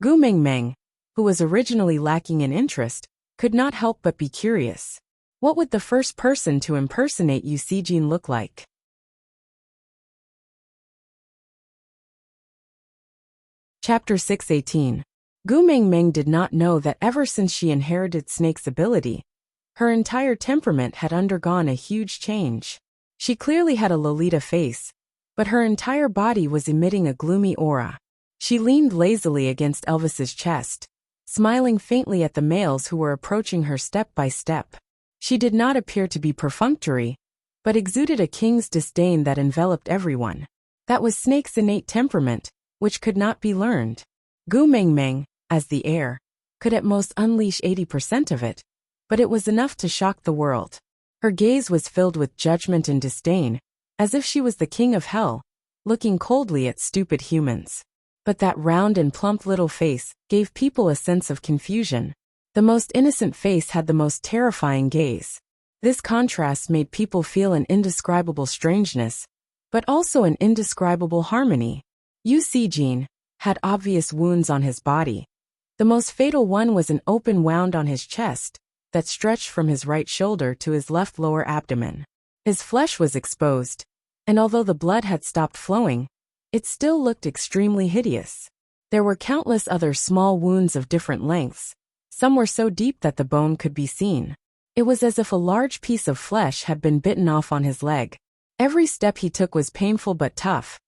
Gu Mingming, who was originally lacking in interest, could not help but be curious. What would the first person to impersonate Yu Sijin look like? Chapter 6:18. Gu Mingming did not know that ever since she inherited Snake's ability, her entire temperament had undergone a huge change. She clearly had a Lolita face, but her entire body was emitting a gloomy aura. She leaned lazily against Elvis's chest, smiling faintly at the males who were approaching her step by step. She did not appear to be perfunctory, but exuded a king's disdain that enveloped everyone. That was Snake's innate temperament, which could not be learned. Gu Mingming, as the heir, could at most unleash 80% of it, but it was enough to shock the world. Her gaze was filled with judgment and disdain, as if she was the king of hell, looking coldly at stupid humans. But that round and plump little face gave people a sense of confusion. The most innocent face had the most terrifying gaze. This contrast made people feel an indescribable strangeness, but also an indescribable harmony. Yu Sijin had obvious wounds on his body. The most fatal one was an open wound on his chest that stretched from his right shoulder to his left lower abdomen. His flesh was exposed, and although the blood had stopped flowing, it still looked extremely hideous. There were countless other small wounds of different lengths. Some were so deep that the bone could be seen. It was as if a large piece of flesh had been bitten off on his leg. Every step he took was painful but tough,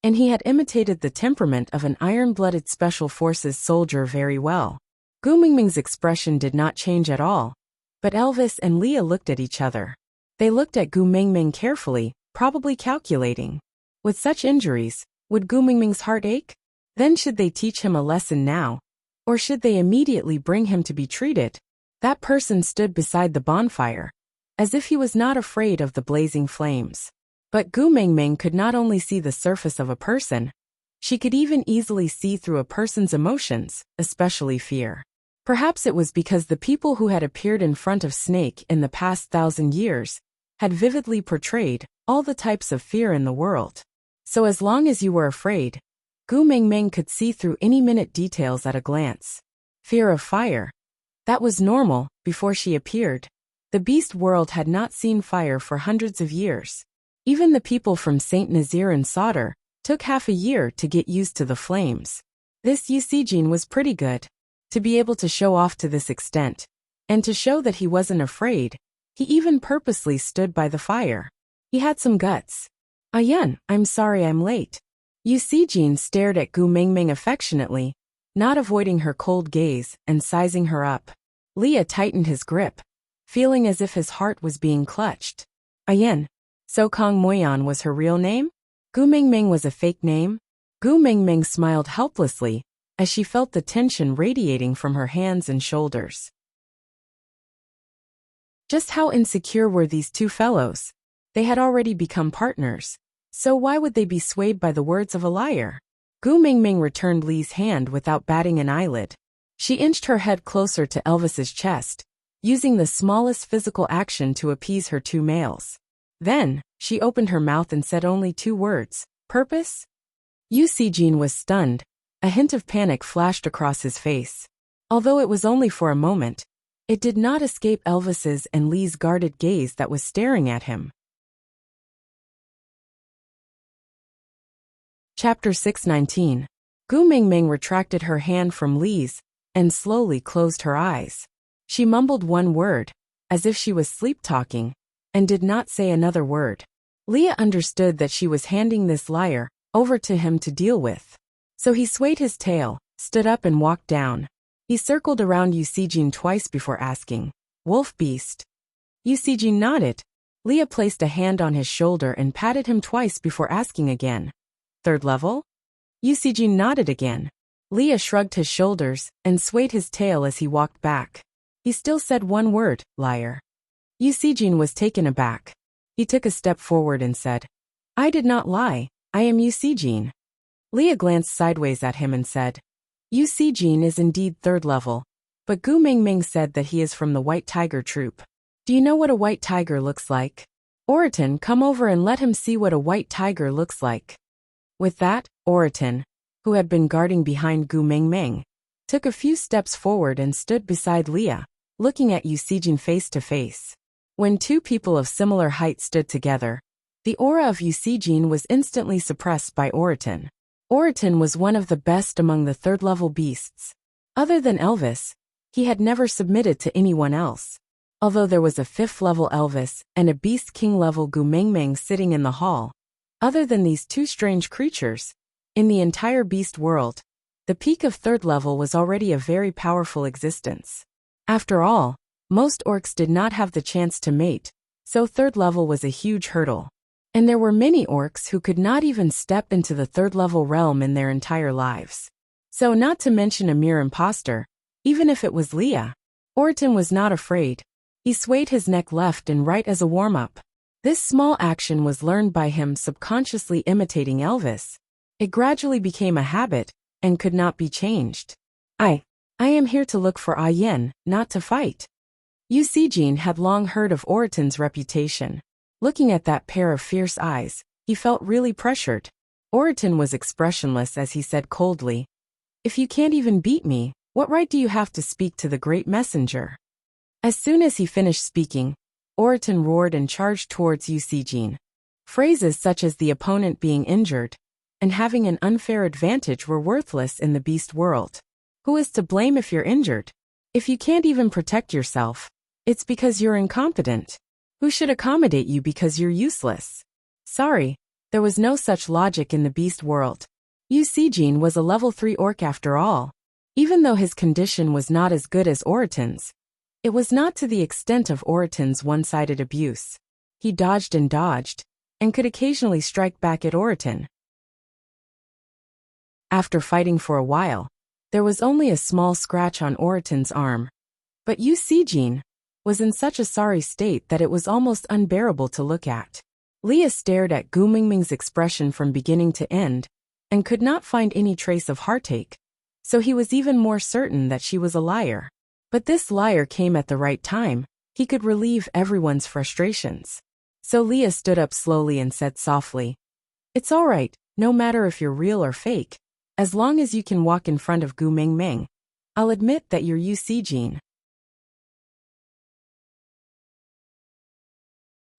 and he had imitated the temperament of an iron-blooded Special Forces soldier very well. Gu Mingming's expression did not change at all, but Elvis and Leah looked at each other. They looked at Gu Mingming carefully, probably calculating. With such injuries, would Gu Mingming's heart ache? Then should they teach him a lesson now, or should they immediately bring him to be treated? That person stood beside the bonfire, as if he was not afraid of the blazing flames. But Gu Mingming could not only see the surface of a person, she could even easily see through a person's emotions, especially fear. Perhaps it was because the people who had appeared in front of Snake in the past 1,000 years had vividly portrayed all the types of fear in the world. So as long as you were afraid, Gu Mingming could see through any minute details at a glance. Fear of fire. That was normal, before she appeared. The beast world had not seen fire for hundreds of years. Even the people from Saint Nazaire and Sauter took half a year to get used to the flames. This Yu Sijin was pretty good. To be able to show off to this extent, and to show that he wasn't afraid, he even purposely stood by the fire. He had some guts. Ayan, I'm sorry I'm late. Yu Sijin stared at Gu Mingming affectionately, not avoiding her cold gaze and sizing her up. Leah tightened his grip, feeling as if his heart was being clutched. Ayan. So Kong Moyan was her real name? Gu Mingming was a fake name? Gu Mingming smiled helplessly as she felt the tension radiating from her hands and shoulders. Just how insecure were these two fellows? They had already become partners, so why would they be swayed by the words of a liar? Gu Mingming returned Lee's hand without batting an eyelid. She inched her head closer to Elvis's chest, using the smallest physical action to appease her two males. Then, she opened her mouth and said only 2 words, purpose? Yu Sijin was stunned. A hint of panic flashed across his face. Although it was only for a moment, it did not escape Elvis's and Lee's guarded gaze that was staring at him. Chapter 6:19. Gu Mingming retracted her hand from Lee's and slowly closed her eyes. She mumbled one word, as if she was sleep-talking, and did not say another word. Leah understood that she was handing this liar over to him to deal with. So he swayed his tail, stood up and walked down. He circled around Yu Sijin twice before asking, "Wolf beast?" Yu Sijin nodded. Leah placed a hand on his shoulder and patted him twice before asking again, Third level? Yusijin nodded again. Leah shrugged his shoulders and swayed his tail as he walked back. He still said one word, liar. Yusijin was taken aback. He took a step forward and said, I did not lie, I am Yusijin. Leah glanced sideways at him and said, Yusijin is indeed third level, but Gu Mingming said that he is from the White Tiger troop. Do you know what a white tiger looks like? Oriton, come over and let him see what a white tiger looks like. With that, Oriton, who had been guarding behind Gu Mingming, took a few steps forward and stood beside Leah, looking at Yusijin face to face. When two people of similar height stood together, the aura of Yusijin was instantly suppressed by Oriton. Oriton was one of the best among the third-level beasts. Other than Elvis, he had never submitted to anyone else. Although there was a fifth-level Elvis and a Beast King-level Gu Mingming sitting in the hall, other than these two strange creatures, in the entire beast world, the peak of third level was already a very powerful existence. After all, most orcs did not have the chance to mate, so third level was a huge hurdle. And there were many orcs who could not even step into the third-level realm in their entire lives. So not to mention a mere imposter, even if it was Leah. Oriton was not afraid. He swayed his neck left and right as a warm-up. This small action was learned by him subconsciously imitating Elvis. It gradually became a habit, and could not be changed. I am here to look for Yen, not to fight. Yusijin had long heard of Oriton's reputation. Looking at that pair of fierce eyes, he felt really pressured. Oriton was expressionless as he said coldly, If you can't even beat me, what right do you have to speak to the great messenger? As soon as he finished speaking, Oriton roared and charged towards Yusijin. Phrases such as the opponent being injured and having an unfair advantage were worthless in the beast world. Who is to blame if you're injured? If you can't even protect yourself, it's because you're incompetent. Who should accommodate you because you're useless? Sorry, there was no such logic in the beast world. Yusijin was a level 3 orc after all. Even though his condition was not as good as Oriton's, it was not to the extent of Oriton's one-sided abuse. He dodged, and could occasionally strike back at Oriton. After fighting for a while, there was only a small scratch on Oriton's arm. But Yusijin was in such a sorry state that it was almost unbearable to look at. Leah stared at Gu Mingming's expression from beginning to end, and could not find any trace of heartache, so he was even more certain that she was a liar. But this liar came at the right time. He could relieve everyone's frustrations. So Leah stood up slowly and said softly, It's all right, no matter if you're real or fake. As long as you can walk in front of Gu Mingming, I'll admit that you're Yusijin.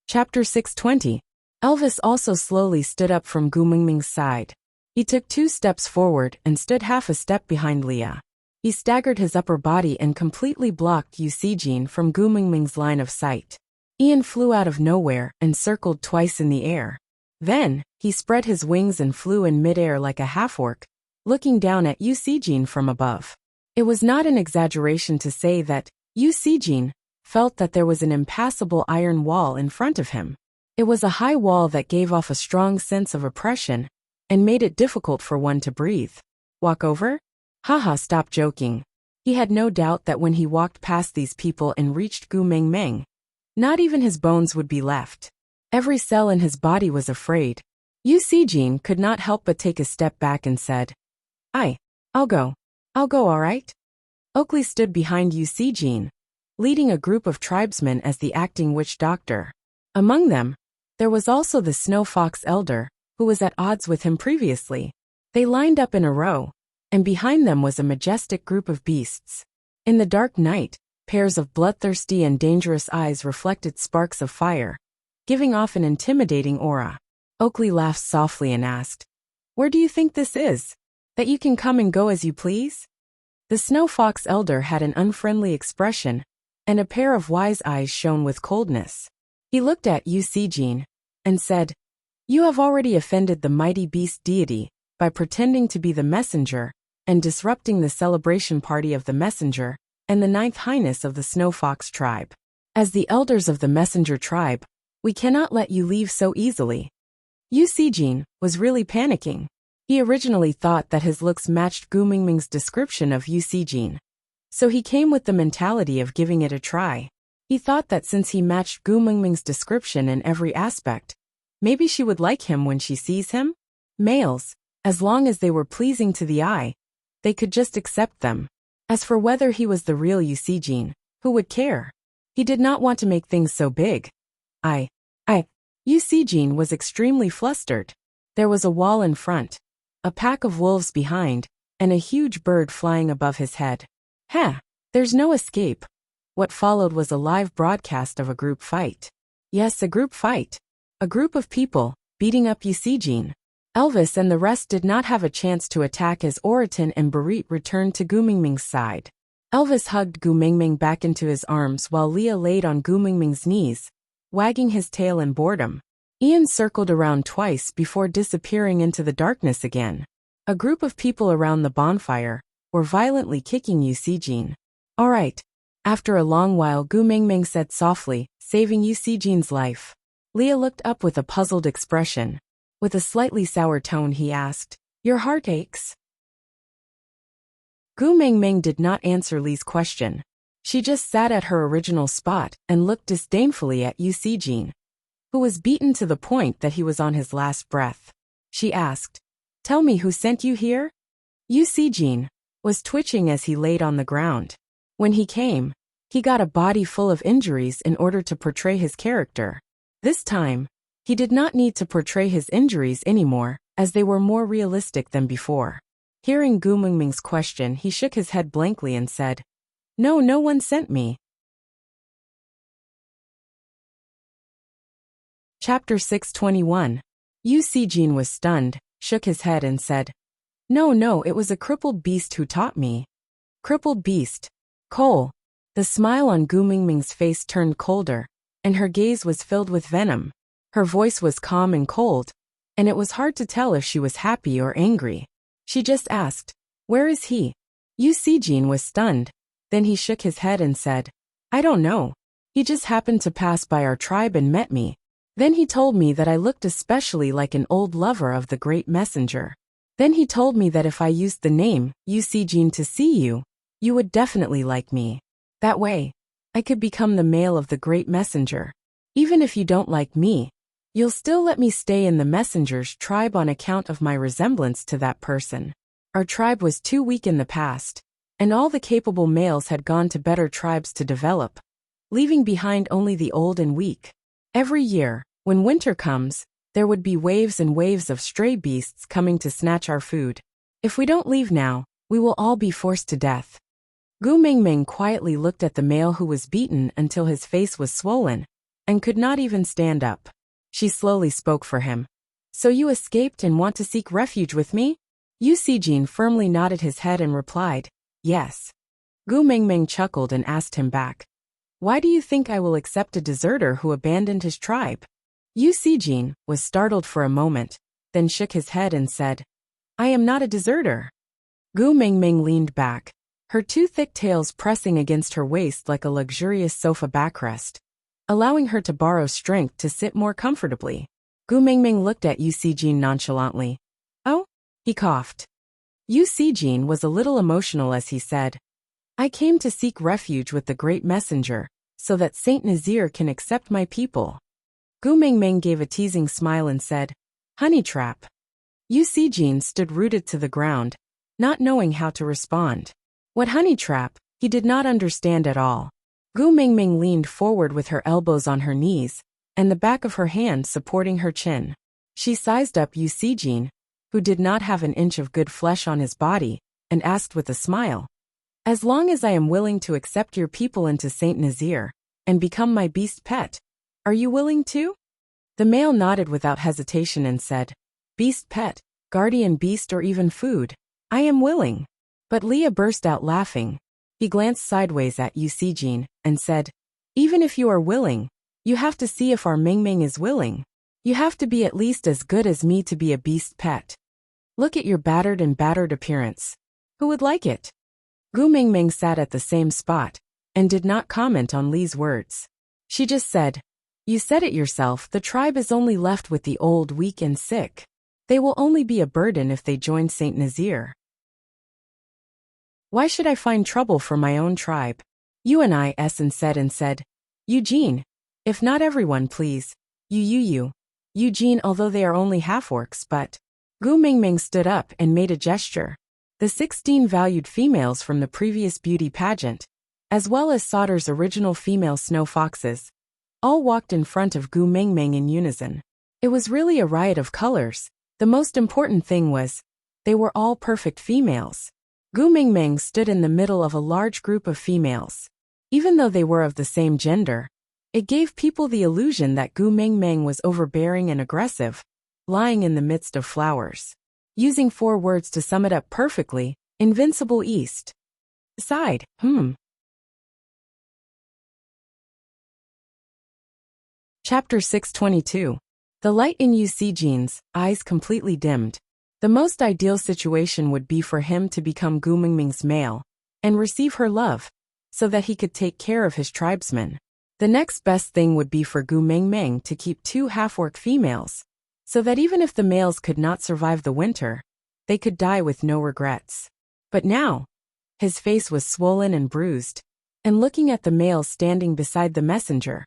Chapter 620. Elvis also slowly stood up from Gu Mingming's side. He took 2 steps forward and stood half a step behind Leah. He staggered his upper body and completely blocked Yusijin from Gu Mingming's line of sight. Ian flew out of nowhere and circled twice in the air. Then, he spread his wings and flew in midair like a half-orc, looking down at Yusijin from above. It was not an exaggeration to say that Yusijin felt that there was an impassable iron wall in front of him. It was a high wall that gave off a strong sense of oppression and made it difficult for one to breathe. Walk over? Haha, stop joking. He had no doubt that when he walked past these people and reached Gu Mingming, not even his bones would be left. Every cell in his body was afraid. Yusijin could not help but take a step back and said, I'll go, all right? Oakley stood behind Yusijin, leading a group of tribesmen as the acting witch doctor. Among them, there was also the Snow Fox Elder, who was at odds with him previously. They lined up in a row, and behind them was a majestic group of beasts. In the dark night, pairs of bloodthirsty and dangerous eyes reflected sparks of fire, giving off an intimidating aura. Oakley laughed softly and asked, Where do you think this is? That you can come and go as you please? The Snow Fox Elder had an unfriendly expression, and a pair of wise eyes shone with coldness. He looked at Yusijin and said, You have already offended the mighty beast deity by pretending to be the messenger and disrupting the celebration party of the messenger and the 9th highness of the Snow Fox tribe. As the elders of the messenger tribe, we cannot let you leave so easily. Yusijin was really panicking. He originally thought that his looks matched Gu Mingming's description of Yu Xijin. So he came with the mentality of giving it a try. He thought that since he matched Gu Mingming's description in every aspect, maybe she would like him when she sees him? Males, as long as they were pleasing to the eye, they could just accept them. As for whether he was the real Yu Xijin, who would care? He did not want to make things so big. Yu Xijin was extremely flustered. There was a wall in front, a pack of wolves behind, and a huge bird flying above his head. There's no escape. What followed was a live broadcast of a group fight. Yes, a group fight. A group of people, beating up Yu Xijin. Elvis and the rest did not have a chance to attack as Oriton and Barit returned to Gu Mingming's side. Elvis hugged Gu Mingming back into his arms while Leah laid on Gu Mingming's knees, wagging his tail in boredom. Ian circled around twice before disappearing into the darkness again. A group of people around the bonfire were violently kicking Yu Xijin. All right. After a long while, Gu Mingming said softly, saving Yu Xijin's life. Leah looked up with a puzzled expression. With a slightly sour tone, he asked, "Your heart aches?" Gu Mingming did not answer Lee's question. She just sat at her original spot and looked disdainfully at Yu Xijin, who was beaten to the point that he was on his last breath. She asked, "Tell me who sent you here?" Yu Xijin was twitching as he laid on the ground. When he came, he got a body full of injuries in order to portray his character. This time, he did not need to portray his injuries anymore, as they were more realistic than before. Hearing Gu Mingming's question, he shook his head blankly and said, "No, no one sent me." Chapter 621. Yu Xijin was stunned, shook his head and said, No, it was a crippled beast who taught me." Crippled beast. Cole. The smile on Gu Mingming's face turned colder, and her gaze was filled with venom. Her voice was calm and cold, and it was hard to tell if she was happy or angry. She just asked, "Where is he?" Yu Xijin was stunned. Then he shook his head and said, "I don't know. He just happened to pass by our tribe and met me. Then he told me that I looked especially like an old lover of the great messenger. Then he told me that if I used the name Yu Xijin to see you, you would definitely like me. That way, I could become the male of the great messenger. Even if you don't like me, you'll still let me stay in the messenger's tribe on account of my resemblance to that person. Our tribe was too weak in the past, and all the capable males had gone to better tribes to develop, leaving behind only the old and weak. Every year, when winter comes, there would be waves and waves of stray beasts coming to snatch our food. If we don't leave now, we will all be forced to death." Gu Mingming quietly looked at the male who was beaten until his face was swollen, and could not even stand up. She slowly spoke for him. "So you escaped and want to seek refuge with me?" Yu Xijin firmly nodded his head and replied, "Yes." Gu Mingming chuckled and asked him back, "Why do you think I will accept a deserter who abandoned his tribe?" Yu Xijin was startled for a moment, then shook his head and said, "I am not a deserter." Gu Mingming leaned back, her two thick tails pressing against her waist like a luxurious sofa backrest, allowing her to borrow strength to sit more comfortably. Gu Mingming looked at Yu Xijin nonchalantly. "Oh?" He coughed. Yu Xijin was a little emotional as he said, "I came to seek refuge with the great messenger, so that Saint Nazir can accept my people." Gu Mingming gave a teasing smile and said, "Honey trap." Yu Xijin stood rooted to the ground, not knowing how to respond. What honey trap, he did not understand at all. Gu Mingming leaned forward with her elbows on her knees, and the back of her hand supporting her chin. She sized up Yu Xijin, who did not have an inch of good flesh on his body, and asked with a smile, "As long as I am willing to accept your people into Saint Nazir, and become my beast pet, are you willing to?" The male nodded without hesitation and said, "Beast pet, guardian beast or even food, I am willing." But Leah burst out laughing. He glanced sideways at Yu Xijin and said, "Even if you are willing, you have to see if our Mingming is willing. You have to be at least as good as me to be a beast pet. Look at your battered appearance. Who would like it?" Gu Mingming sat at the same spot, and did not comment on Lee's words. She just said, "You said it yourself, the tribe is only left with the old, weak and sick. They will only be a burden if they join Saint Nazir. Why should I find trouble for my own tribe? Eugene said, Eugene, if not everyone please. Eugene, although they are only half-orcs, but... Gu Mingming stood up and made a gesture. The 16 valued females from the previous beauty pageant, as well as Sauter's original female snow foxes, all walked in front of Gu Mingming in unison. It was really a riot of colors. The most important thing was, they were all perfect females. Gu Mingming stood in the middle of a large group of females. Even though they were of the same gender, it gave people the illusion that Gu Mingming was overbearing and aggressive, lying in the midst of flowers. Using 4 words to sum it up perfectly, invincible East. Sighed, Chapter 622. The light in Eugene's eyes completely dimmed. The most ideal situation would be for him to become Gu Mingming's male and receive her love, so that he could take care of his tribesmen. The next best thing would be for Gu Mingming to keep 2 half-orc females, so that even if the males could not survive the winter, they could die with no regrets. But now, his face was swollen and bruised, and looking at the males standing beside the messenger.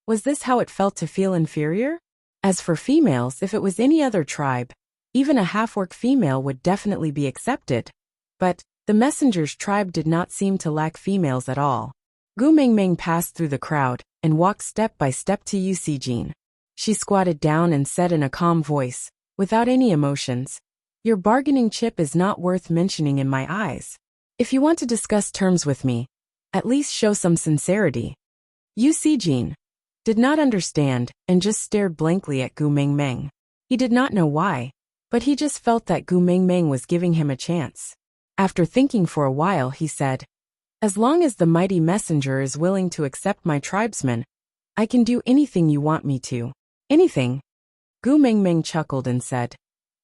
Was this how it felt to feel inferior? As for females, if it was any other tribe, even a half-orc female would definitely be accepted. But the messenger's tribe did not seem to lack females at all. Gu Mingming passed through the crowd and walked step by step to Eugene. She squatted down and said in a calm voice, without any emotions, "Your bargaining chip is not worth mentioning in my eyes. If you want to discuss terms with me, at least show some sincerity." Eugene did not understand and just stared blankly at Gu Mingming. He did not know why, but he just felt that Gu Mingming was giving him a chance. After thinking for a while, he said, "As long as the mighty messenger is willing to accept my tribesmen, I can do anything you want me to." "Anything?" Gu Mingming chuckled and said,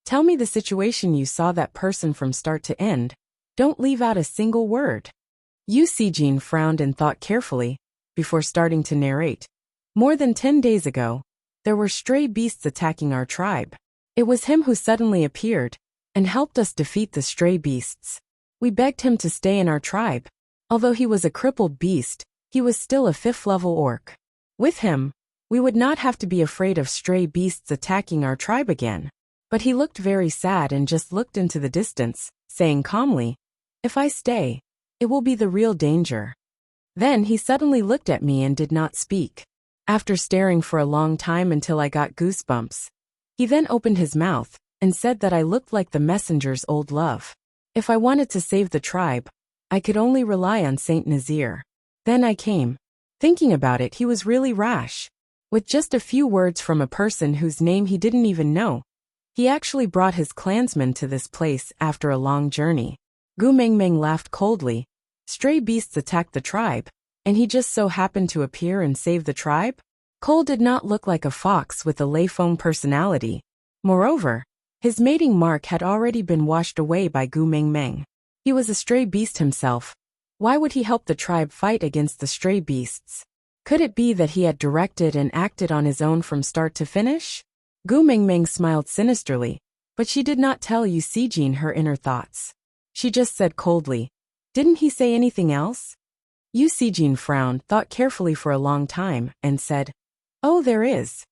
"Tell me the situation you saw that person from start to end. Don't leave out a single word." Eugene frowned and thought carefully, before starting to narrate. "More than 10 days ago, there were stray beasts attacking our tribe. It was him who suddenly appeared and helped us defeat the stray beasts. We begged him to stay in our tribe. Although he was a crippled beast, he was still a 5th-level orc. With him, we would not have to be afraid of stray beasts attacking our tribe again. But he looked very sad and just looked into the distance, saying calmly, 'If I stay, it will be the real danger.' Then he suddenly looked at me and did not speak. After staring for a long time until I got goosebumps, he then opened his mouth and said that I looked like the messenger's old love. If I wanted to save the tribe, I could only rely on Saint Nazir. Then I came. Thinking about it, he was really rash. With just a few words from a person whose name he didn't even know, he actually brought his clansmen to this place after a long journey." Gu Mingming laughed coldly. "Stray beasts attacked the tribe, and he just so happened to appear and save the tribe?" Cole did not look like a fox with a Leifong personality. Moreover, his mating mark had already been washed away by Gu Mingming. He was a stray beast himself. Why would he help the tribe fight against the stray beasts? Could it be that he had directed and acted on his own from start to finish? Gu Mingming smiled sinisterly, but she did not tell Eugene her inner thoughts. She just said coldly, "Didn't he say anything else?" Eugene frowned, thought carefully for a long time, and said, "Oh, there is."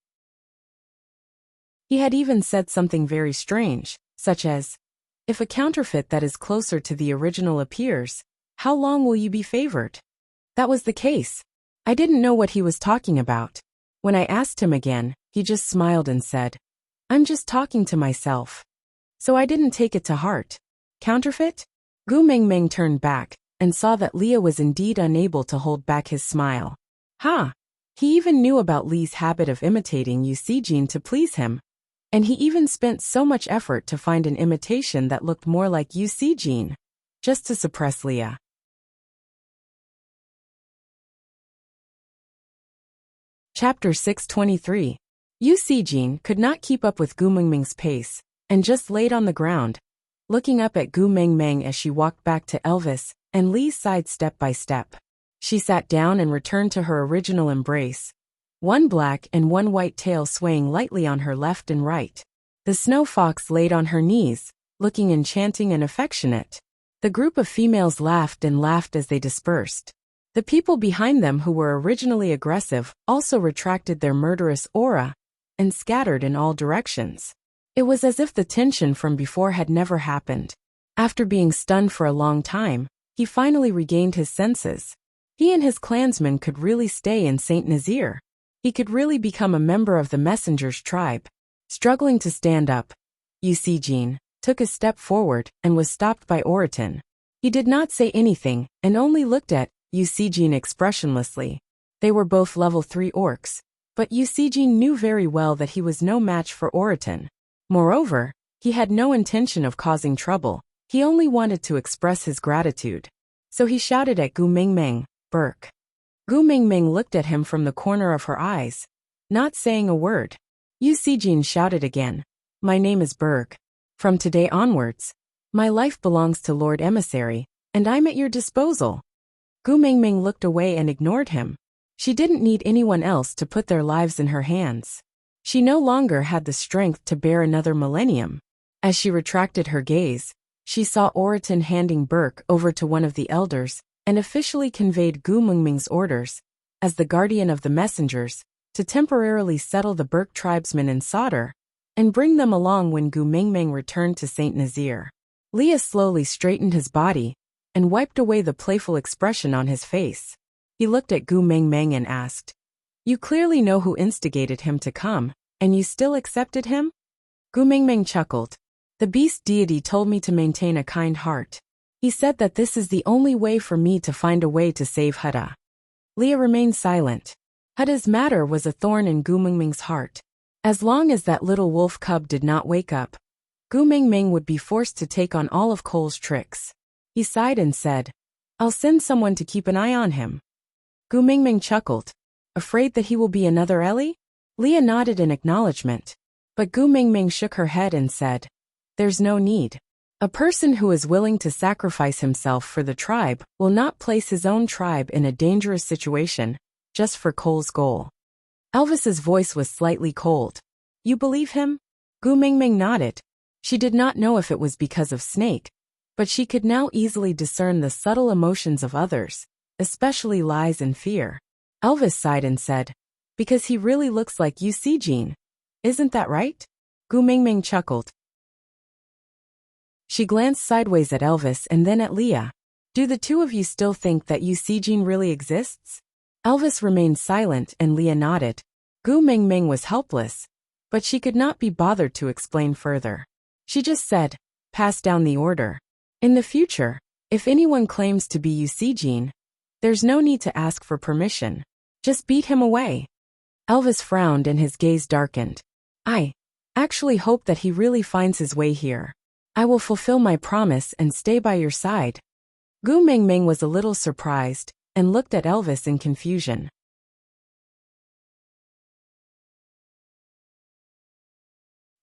He had even said something very strange, such as, "If a counterfeit that is closer to the original appears, how long will you be favored?" That was the case. I didn't know what he was talking about. When I asked him again, he just smiled and said, "I'm just talking to myself." So I didn't take it to heart. Counterfeit? Gu Mingming turned back and saw that Leah was indeed unable to hold back his smile. He even knew about Lee's habit of imitating Eugene to please him. And he even spent so much effort to find an imitation that looked more like Eugene, just to suppress Leah. Chapter 623. Eugene could not keep up with Gu Mingming's pace, and just laid on the ground, looking up at Gu Mingming as she walked back to Elvis and Lee's side step by step. She sat down and returned to her original embrace, one black and one white tail swaying lightly on her left and right. The snow fox laid on her knees, looking enchanting and affectionate. The group of females laughed and laughed as they dispersed. The people behind them who were originally aggressive also retracted their murderous aura and scattered in all directions. It was as if the tension from before had never happened. After being stunned for a long time, he finally regained his senses. He and his clansmen could really stay in Saint Nazaire. He could really become a member of the messenger's tribe. Struggling to stand up, Eugene took a step forward and was stopped by Oriton. He did not say anything and only looked at Eugene expressionlessly. They were both level 3 orcs, but Eugene knew very well that he was no match for Oriton. Moreover, he had no intention of causing trouble. He only wanted to express his gratitude. So he shouted at Gu Mingming, "Burke." Gu Mingming looked at him from the corner of her eyes, not saying a word. Eugene shouted again, "My name is Burke. From today onwards, my life belongs to Lord Emissary, and I'm at your disposal." Gu Mingming looked away and ignored him. She didn't need anyone else to put their lives in her hands. She no longer had the strength to bear another millennium. As she retracted her gaze, she saw Oriton handing Burke over to one of the elders and officially conveyed Gu Mingming's orders, as the guardian of the messengers, to temporarily settle the Burke tribesmen in Sauder and bring them along when Gu Mingming returned to Saint Nazaire. Leah slowly straightened his body and wiped away the playful expression on his face. He looked at Gu Mingming and asked, "You clearly know who instigated him to come, and you still accepted him?" Gu Mingming chuckled. "The beast deity told me to maintain a kind heart. He said that this is the only way for me to find a way to save Hutta." Leah remained silent. Hutta's matter was a thorn in Gu Mingming's heart. As long as that little wolf cub did not wake up, Gu Mingming would be forced to take on all of Cole's tricks. He sighed and said, "I'll send someone to keep an eye on him." Gu Mingming chuckled. "Afraid that he will be another Ellie?" Leah nodded in acknowledgement, but Gu Mingming shook her head and said, "There's no need. A person who is willing to sacrifice himself for the tribe will not place his own tribe in a dangerous situation just for Cole's goal." Elvis's voice was slightly cold. "You believe him?" Gu Mingming nodded. She did not know if it was because of Snake, but she could now easily discern the subtle emotions of others, especially lies and fear. Elvis sighed and said, "Because he really looks like Eugene. Isn't that right?" Gu Mingming chuckled. She glanced sideways at Elvis and then at Leah. "Do the two of you still think that Eugene really exists?" Elvis remained silent and Leah nodded. Gu Mingming was helpless, but she could not be bothered to explain further. She just said, "Pass down the order. In the future, if anyone claims to be Eugene, there's no need to ask for permission. Just beat him away." Elvis frowned and his gaze darkened. "I actually hope that he really finds his way here. I will fulfill my promise and stay by your side." Gu Mingming was a little surprised and looked at Elvis in confusion.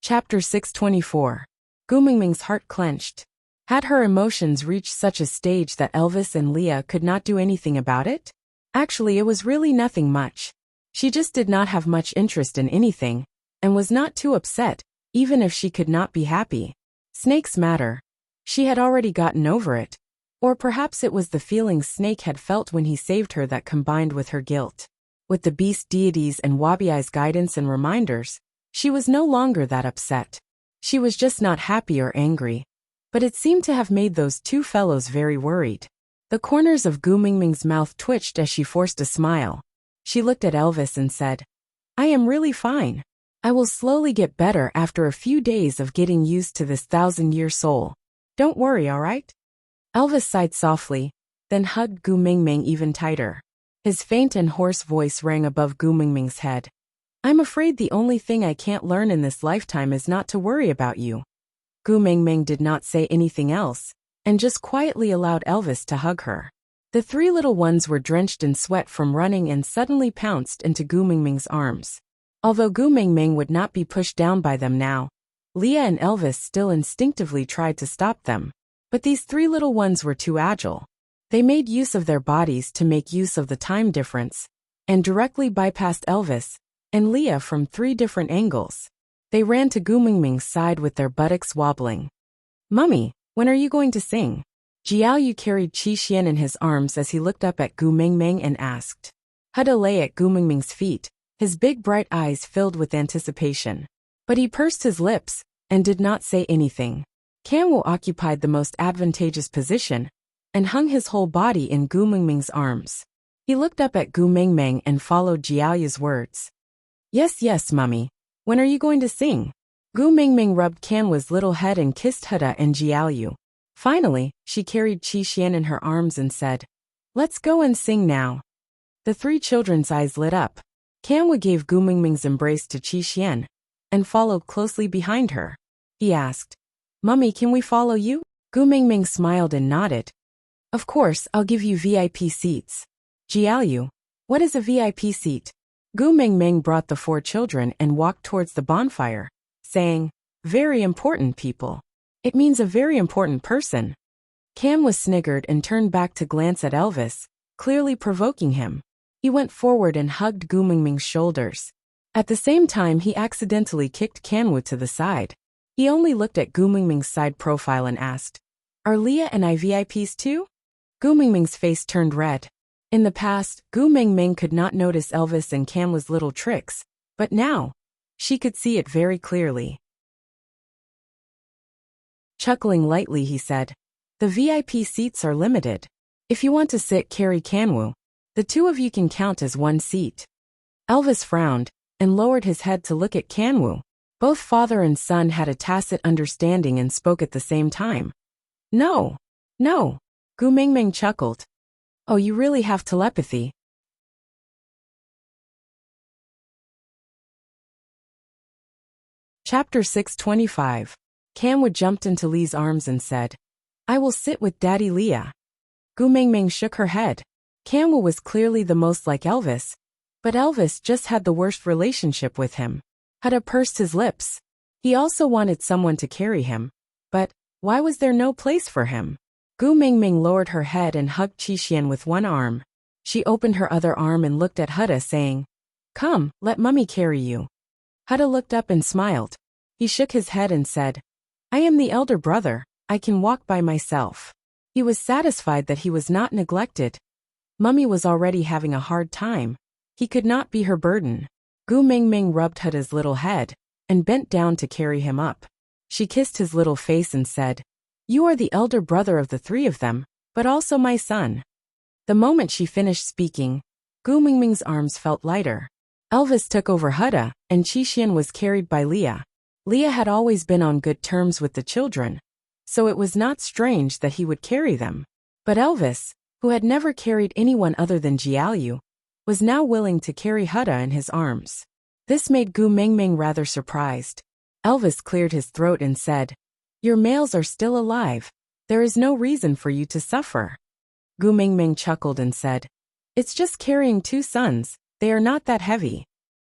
Chapter 624. Gu Mingming's heart clenched. Had her emotions reached such a stage that Elvis and Leah could not do anything about it? Actually, it was really nothing much. She just did not have much interest in anything, and was not too upset, even if she could not be happy. Snake's matter. She had already gotten over it. Or perhaps it was the feelings Snake had felt when he saved her that combined with her guilt. With the beast deities and Wabiai's guidance and reminders, she was no longer that upset. She was just not happy or angry. But it seemed to have made those two fellows very worried. The corners of Gu Mingming's mouth twitched as she forced a smile. She looked at Elvis and said, "I am really fine. I will slowly get better after a few days of getting used to this 1,000-year soul. Don't worry, all right?" Elvis sighed softly, then hugged Gu Mingming even tighter. His faint and hoarse voice rang above Gu Mingming's head. "I'm afraid the only thing I can't learn in this lifetime is not to worry about you." Gu Mingming did not say anything else, and just quietly allowed Elvis to hug her. The three little ones were drenched in sweat from running and suddenly pounced into Gu Mingming's arms. Although Gu Mingming would not be pushed down by them now, Leah and Elvis still instinctively tried to stop them. But these three little ones were too agile. They made use of their bodies to make use of the time difference, and directly bypassed Elvis and Leah from 3 different angles. They ran to Gu Mingming's side with their buttocks wobbling. "Mummy, when are you going to sing?" Jiaoyu carried Qi Xian in his arms as he looked up at Gu Mingming and asked. Huda lay at Gu Mingming's feet, his big bright eyes filled with anticipation. But he pursed his lips and did not say anything. Kanwu occupied the most advantageous position and hung his whole body in Gu Mingming's arms. He looked up at Gu Mingming and followed Jiaoyu's words. "Yes, yes, Mummy. When are you going to sing?" Gu Mingming rubbed Kanwu's little head and kissed Huda and Jiaoyu. Finally, she carried Qi Xian in her arms and said, "Let's go and sing now." The three children's eyes lit up. Kanwu gave Gu Mingming's embrace to Qi Xian and followed closely behind her. He asked, "Mummy, can we follow you?" Gu Mingming smiled and nodded. "Of course, I'll give you VIP seats." "Jiaoyu, what is a VIP seat?" Gu Mingming brought the four children and walked towards the bonfire, saying, "Very important people. It means a very important person." Kanwu sniggered and turned back to glance at Elvis, clearly provoking him. He went forward and hugged Gu Mingming's shoulders. At the same time, he accidentally kicked Kanwu to the side. He only looked at Gu Mingming's side profile and asked, "Are Leah and I VIPs too?" Gu Mingming's face turned red. In the past, Gu Mingming could not notice Elvis and Kanwu's little tricks, but now, she could see it very clearly. Chuckling lightly, he said, "The VIP seats are limited. If you want to sit, carry Kanwu. The two of you can count as one seat." Elvis frowned and lowered his head to look at Kanwu. Both father and son had a tacit understanding and spoke at the same time. "No, no," Gu Mingming chuckled. "Oh, you really have telepathy." Chapter 625. Kanwu jumped into Li's arms and said, "I will sit with Daddy Leah." Gu Mingming shook her head. Kanwu was clearly the most like Elvis, but Elvis just had the worst relationship with him. Huda pursed his lips. He also wanted someone to carry him, but why was there no place for him? Gu Mingming lowered her head and hugged Qi Xian with one arm. She opened her other arm and looked at Huda, saying, "Come, let Mummy carry you." Huda looked up and smiled. He shook his head and said, "I am the elder brother. I can walk by myself." He was satisfied that he was not neglected. Mummy was already having a hard time. He could not be her burden. Gu Mingming rubbed Huda's little head and bent down to carry him up. She kissed his little face and said, "You are the elder brother of the three of them, but also my son." The moment she finished speaking, Gu Mingming's arms felt lighter. Elvis took over Huda, and Qi Xian was carried by Leah. Leah had always been on good terms with the children, so it was not strange that he would carry them. But Elvis, who had never carried anyone other than Jiaoyu, was now willing to carry Huda in his arms. This made Gu Mingming rather surprised. Elvis cleared his throat and said, "Your males are still alive. There is no reason for you to suffer." Gu Mingming chuckled and said, "It's just carrying two sons. They are not that heavy."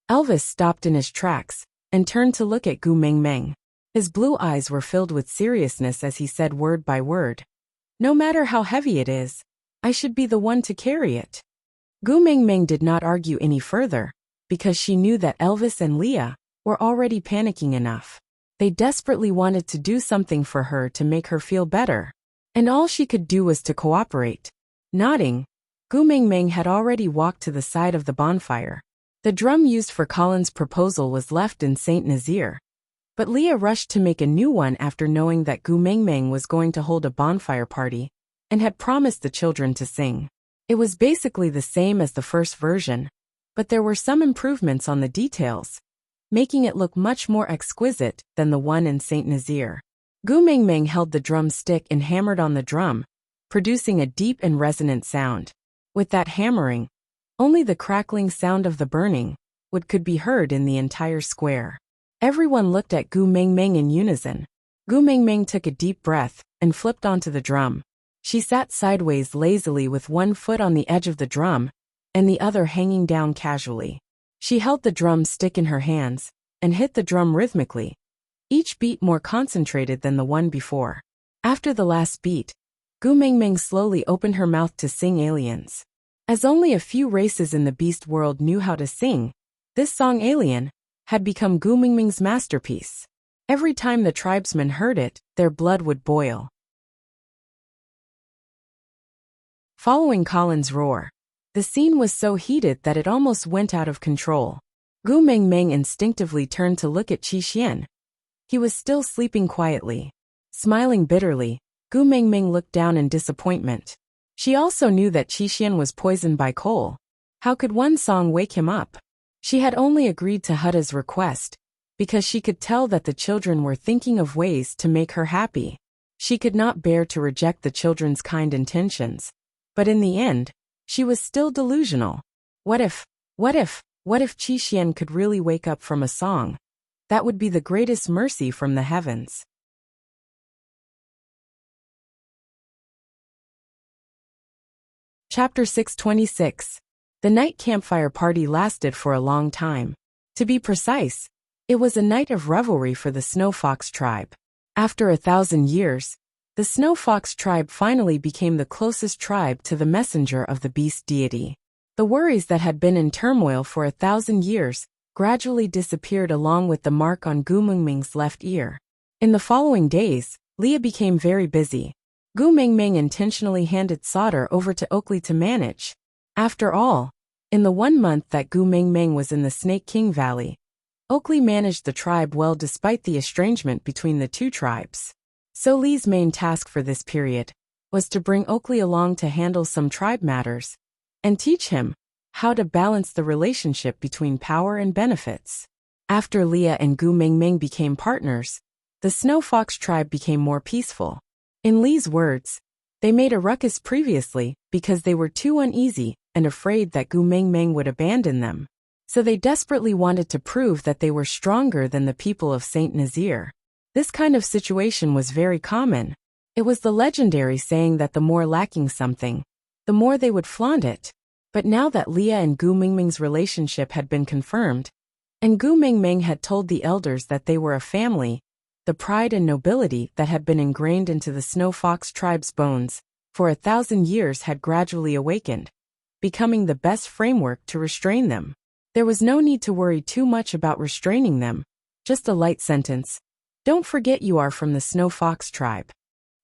Elvis stopped in his tracks and turned to look at Gu Mingming. His blue eyes were filled with seriousness as he said word by word, "No matter how heavy it is, I should be the one to carry it." Gu Mingming did not argue any further, because she knew that Elvis and Leah were already panicking enough. They desperately wanted to do something for her to make her feel better, and all she could do was to cooperate. Nodding, Gu Mingming had already walked to the side of the bonfire. The drum used for Colin's proposal was left in Saint Nazaire, but Leah rushed to make a new one after knowing that Gu Mingming was going to hold a bonfire party and had promised the children to sing. It was basically the same as the first version, but there were some improvements on the details, making it look much more exquisite than the one in Saint Nazaire. Gu Mingming held the drum stick and hammered on the drum, producing a deep and resonant sound. With that hammering, only the crackling sound of the burning wood could be heard in the entire square. Everyone looked at Gu Mingming in unison. Gu Mingming took a deep breath and flipped onto the drum. She sat sideways lazily with one foot on the edge of the drum and the other hanging down casually. She held the drum stick in her hands and hit the drum rhythmically, each beat more concentrated than the one before. After the last beat, Gu Mingming slowly opened her mouth to sing Aliens. As only a few races in the beast world knew how to sing, this song Alien had become Gu Mingming's masterpiece. Every time the tribesmen heard it, their blood would boil. Following Colin's roar, the scene was so heated that it almost went out of control. Gu Mingming instinctively turned to look at Qi Xian. He was still sleeping quietly. Smiling bitterly, Gu Mingming looked down in disappointment. She also knew that Qi Xian was poisoned by coal. How could one song wake him up? She had only agreed to Huda's request because she could tell that the children were thinking of ways to make her happy. She could not bear to reject the children's kind intentions. But in the end, she was still delusional. What if Qi Xian could really wake up from a song? That would be the greatest mercy from the heavens. Chapter 626. The night campfire party lasted for a long time. To be precise, it was a night of revelry for the Snow Fox tribe. After 1,000 years, the Snow Fox tribe finally became the closest tribe to the messenger of the beast deity. The worries that had been in turmoil for 1,000 years gradually disappeared along with the mark on Gu Mingming's left ear. In the following days, Leah became very busy. Gu Mingming intentionally handed solder over to Oakley to manage. After all, in the 1 month that Gu Mingming was in the Snake King Valley, Oakley managed the tribe well despite the estrangement between the two tribes. So Lee's main task for this period was to bring Oakley along to handle some tribe matters and teach him how to balance the relationship between power and benefits. After Leah and Gu Mingming became partners, the Snow Fox tribe became more peaceful. In Lee's words, they made a ruckus previously because they were too uneasy and afraid that Gu Mingming would abandon them. So they desperately wanted to prove that they were stronger than the people of Saint Nazaire. This kind of situation was very common. It was the legendary saying that the more lacking something, the more they would flaunt it. But now that Leah and Gu Mingming's relationship had been confirmed, and Gu Mingming had told the elders that they were a family, the pride and nobility that had been ingrained into the Snow Fox tribe's bones for 1,000 years had gradually awakened, becoming the best framework to restrain them. There was no need to worry too much about restraining them, just a light sentence. Don't forget you are from the Snow Fox tribe.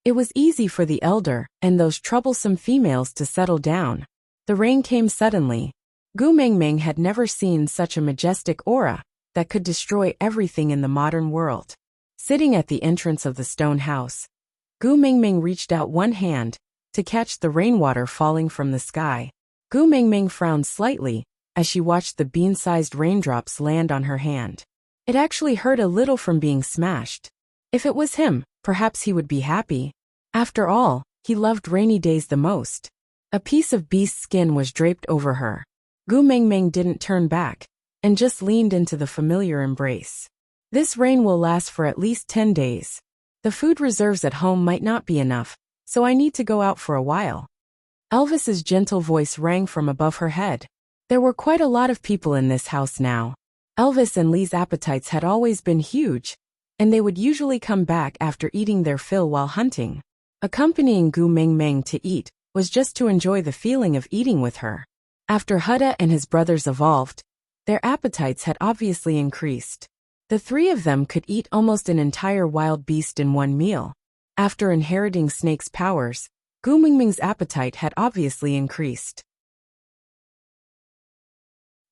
It was easy for the elder and those troublesome females to settle down. The rain came suddenly. Gu Mingming had never seen such a majestic aura that could destroy everything in the modern world. Sitting at the entrance of the stone house, Gu Mingming reached out one hand to catch the rainwater falling from the sky. Gu Mingming frowned slightly as she watched the bean-sized raindrops land on her hand. It actually hurt a little from being smashed. If it was him, perhaps he would be happy. After all, he loved rainy days the most. A piece of beast skin was draped over her. Gu Mingming didn't turn back, and just leaned into the familiar embrace. This rain will last for at least 10 days. The food reserves at home might not be enough, so I need to go out for a while. Elvis's gentle voice rang from above her head. There were quite a lot of people in this house now. Elvis and Lee's appetites had always been huge, and they would usually come back after eating their fill while hunting. Accompanying Gu Mingming to eat was just to enjoy the feeling of eating with her. After Huda and his brothers evolved, their appetites had obviously increased. The three of them could eat almost an entire wild beast in one meal. After inheriting Snake's powers, Gu Mingming's appetite had obviously increased.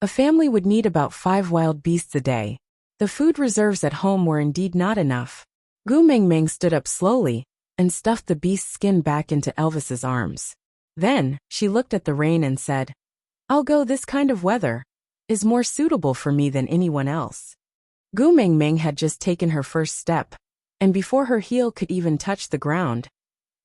A family would need about 5 wild beasts a day. The food reserves at home were indeed not enough. Gu Mingming stood up slowly and stuffed the beast's skin back into Elvis's arms. Then, she looked at the rain and said, "I'll go. This kind of weather is more suitable for me than anyone else." Gu Mingming had just taken her first step, and before her heel could even touch the ground,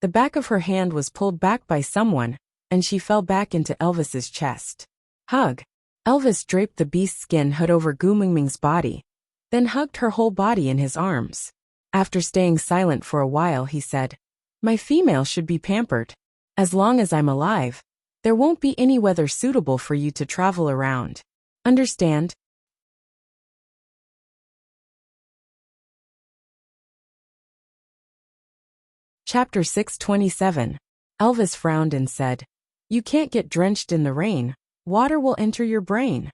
the back of her hand was pulled back by someone, and she fell back into Elvis's chest. Hug. Elvis draped the beast's skin hood over Gu Mingming's body, then hugged her whole body in his arms. After staying silent for a while, he said, "My female should be pampered. As long as I'm alive, there won't be any weather suitable for you to travel around. Understand?" Chapter 627. Elvis frowned and said, "You can't get drenched in the rain. Water will enter your brain."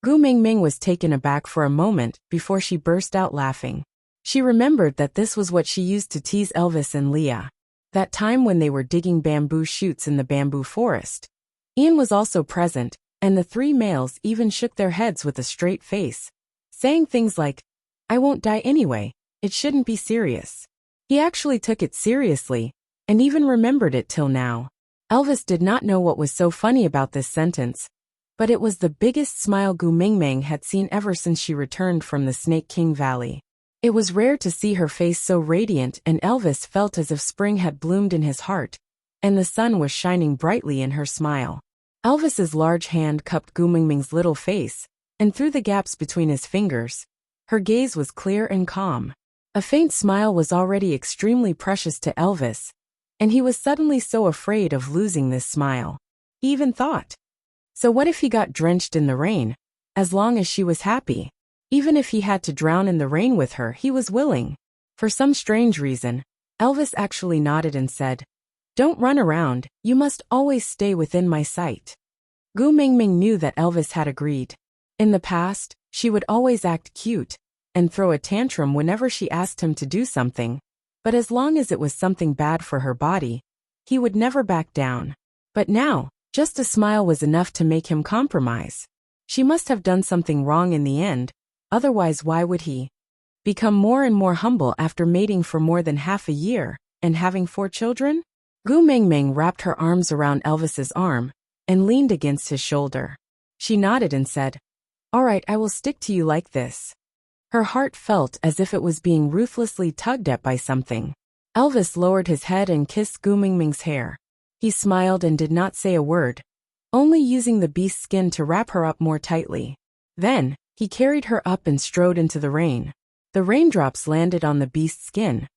Gu Mingming was taken aback for a moment before she burst out laughing. She remembered that this was what she used to tease Elvis and Leah. That time when they were digging bamboo shoots in the bamboo forest. Ian was also present, and the three males even shook their heads with a straight face, saying things like, "I won't die anyway, it shouldn't be serious." He actually took it seriously, and even remembered it till now. Elvis did not know what was so funny about this sentence, but it was the biggest smile Gu Mingming had seen ever since she returned from the Snake King Valley. It was rare to see her face so radiant, and Elvis felt as if spring had bloomed in his heart, and the sun was shining brightly in her smile. Elvis's large hand cupped Gu Mingming's little face, and through the gaps between his fingers, her gaze was clear and calm. A faint smile was already extremely precious to Elvis, and he was suddenly so afraid of losing this smile. He even thought, so what if he got drenched in the rain? As long as she was happy. Even if he had to drown in the rain with her, he was willing. For some strange reason, Elvis actually nodded and said, "Don't run around, you must always stay within my sight." Gu Mingming knew that Elvis had agreed. In the past, she would always act cute and throw a tantrum whenever she asked him to do something, but as long as it was something bad for her body, he would never back down. But now, just a smile was enough to make him compromise. She must have done something wrong in the end, otherwise why would he become more and more humble after mating for more than half a year and having 4 children? Gu Mingming wrapped her arms around Elvis's arm and leaned against his shoulder. She nodded and said, "All right, I will stick to you like this." Her heart felt as if it was being ruthlessly tugged at by something. Elvis lowered his head and kissed Gu Mingming's hair. He smiled and did not say a word, only using the beast's skin to wrap her up more tightly. Then, he carried her up and strode into the rain. The raindrops landed on the beast's skin,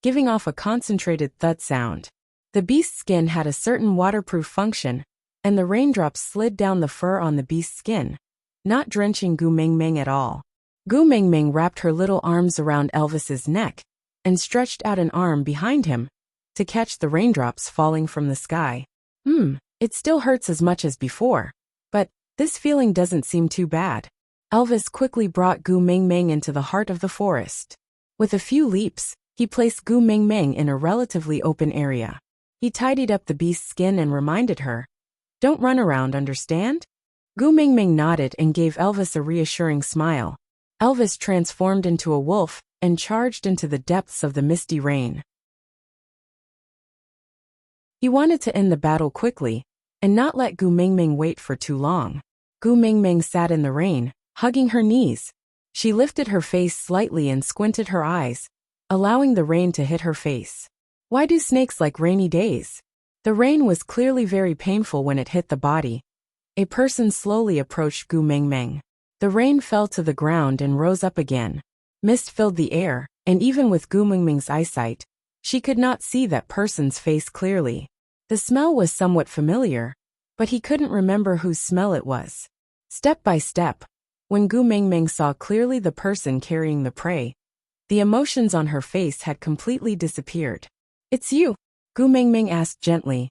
giving off a concentrated thud sound. The beast's skin had a certain waterproof function, and the raindrops slid down the fur on the beast's skin, not drenching Gu Mingming at all. Gu Mingming wrapped her little arms around Elvis's neck and stretched out an arm behind him to catch the raindrops falling from the sky. It still hurts as much as before, but this feeling doesn't seem too bad. Elvis quickly brought Gu Mingming into the heart of the forest. With a few leaps, he placed Gu Mingming in a relatively open area. He tidied up the beast's skin and reminded her, "Don't run around, understand?" Gu Mingming nodded and gave Elvis a reassuring smile. Elvis transformed into a wolf and charged into the depths of the misty rain. He wanted to end the battle quickly and not let Gu Mingming wait for too long. Gu Mingming sat in the rain, hugging her knees. She lifted her face slightly and squinted her eyes, allowing the rain to hit her face. Why do snakes like rainy days? The rain was clearly very painful when it hit the body. A person slowly approached Gu Mingming. The rain fell to the ground and rose up again. Mist filled the air, and even with Gu Mingming's eyesight, she could not see that person's face clearly. The smell was somewhat familiar, but he couldn't remember whose smell it was. Step by step, when Gu Mingming saw clearly the person carrying the prey, the emotions on her face had completely disappeared. "It's you," Gu Mingming asked gently.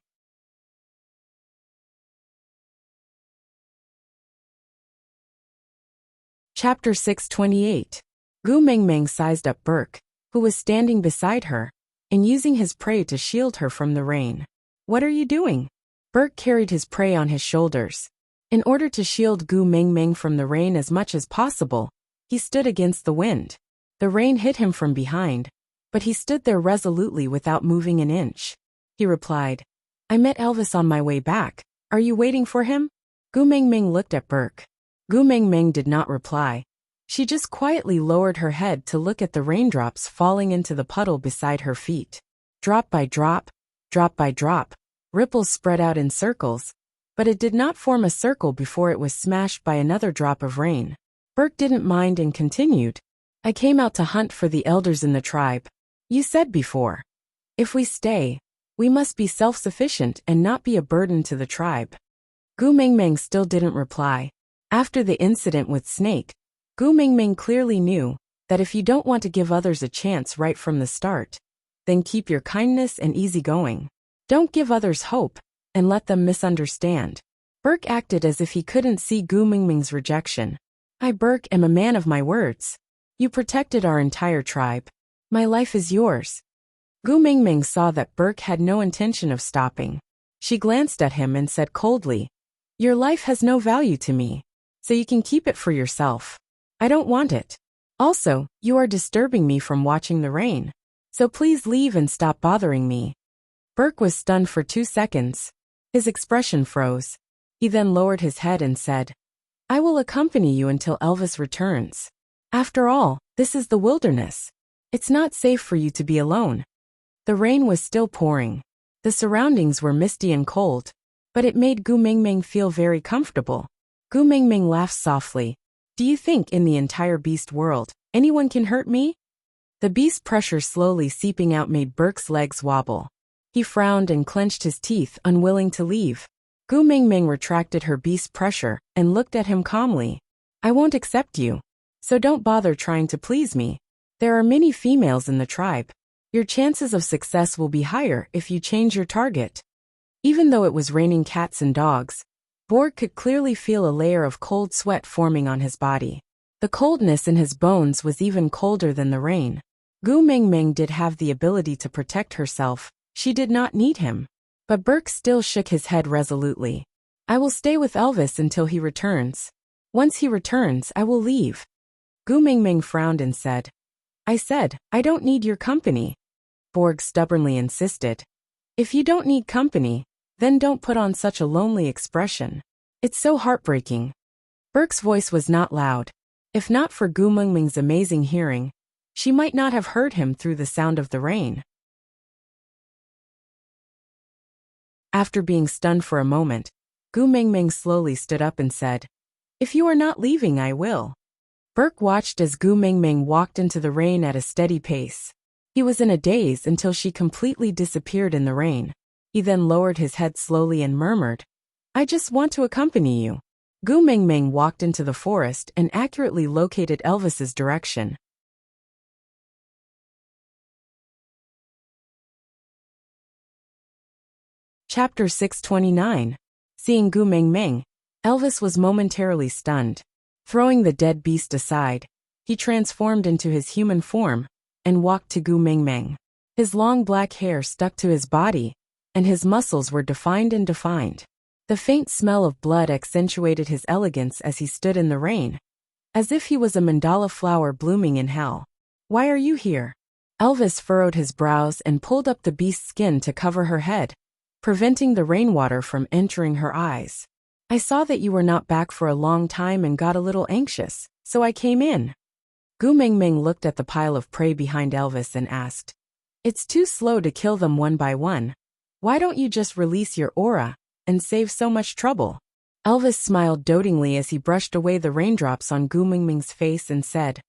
Chapter 628. Gu Mingming sized up Burke, who was standing beside her, and using his prey to shield her from the rain. "What are you doing?" Burke carried his prey on his shoulders. In order to shield Gu Mingming from the rain as much as possible, he stood against the wind. The rain hit him from behind, but he stood there resolutely without moving an inch. He replied, "I met Elvis on my way back. Are you waiting for him?" Gu Mingming looked at Burke. Gu Mingming did not reply. She just quietly lowered her head to look at the raindrops falling into the puddle beside her feet. Drop by drop, ripples spread out in circles, but it did not form a circle before it was smashed by another drop of rain. Burke didn't mind and continued, "I came out to hunt for the elders in the tribe. You said before, if we stay, we must be self-sufficient and not be a burden to the tribe." Gu Mingming still didn't reply. After the incident with Snake, Gu Mingming clearly knew that if you don't want to give others a chance right from the start, then keep your kindness and easygoing. Don't give others hope and let them misunderstand. Burke acted as if he couldn't see Gu Mingming's rejection. I, Burke, am a man of my words. You protected our entire tribe. My life is yours. Gu Mingming saw that Burke had no intention of stopping. She glanced at him and said coldly, Your life has no value to me, so you can keep it for yourself. I don't want it. Also, you are disturbing me from watching the rain, so please leave and stop bothering me. Burke was stunned for 2 seconds. His expression froze. He then lowered his head and said, I will accompany you until Elvis returns. After all, this is the wilderness. It's not safe for you to be alone. The rain was still pouring. The surroundings were misty and cold, but it made Gu Mingming feel very comfortable. Gu Mingming laughed softly. Do you think in the entire beast world, anyone can hurt me? The beast pressure slowly seeping out made Burke's legs wobble. He frowned and clenched his teeth, unwilling to leave. Gu Mingming retracted her beast pressure and looked at him calmly. I won't accept you, so don't bother trying to please me. There are many females in the tribe. Your chances of success will be higher if you change your target. Even though it was raining cats and dogs, Borg could clearly feel a layer of cold sweat forming on his body. The coldness in his bones was even colder than the rain. Gu Mingming did have the ability to protect herself. She did not need him. But Burke still shook his head resolutely. I will stay with Elvis until he returns. Once he returns, I will leave. Gu Mingming frowned and said, I don't need your company. Borg stubbornly insisted. If you don't need company, then don't put on such a lonely expression. It's so heartbreaking. Burke's voice was not loud. If not for Gu Mingming's amazing hearing, she might not have heard him through the sound of the rain. After being stunned for a moment, Gu Mingming slowly stood up and said, If you are not leaving, I will. Burke watched as Gu Mingming walked into the rain at a steady pace. He was in a daze until she completely disappeared in the rain. He then lowered his head slowly and murmured, I just want to accompany you. Gu Mingming walked into the forest and accurately located Elvis's direction. Chapter 629. Seeing Gu Mingming, Elvis was momentarily stunned. Throwing the dead beast aside, he transformed into his human form and walked to Gu Mingming. His long black hair stuck to his body, and his muscles were defined and defined. The faint smell of blood accentuated his elegance as he stood in the rain, as if he was a mandala flower blooming in hell. Why are you here? Elvis furrowed his brows and pulled up the beast's skin to cover her head, preventing the rainwater from entering her eyes. I saw that you were not back for a long time and got a little anxious, so I came in. Gu Mingming looked at the pile of prey behind Elvis and asked, It's too slow to kill them one by one. Why don't you just release your aura and save so much trouble? Elvis smiled dotingly as he brushed away the raindrops on Gu Mingming's face and said,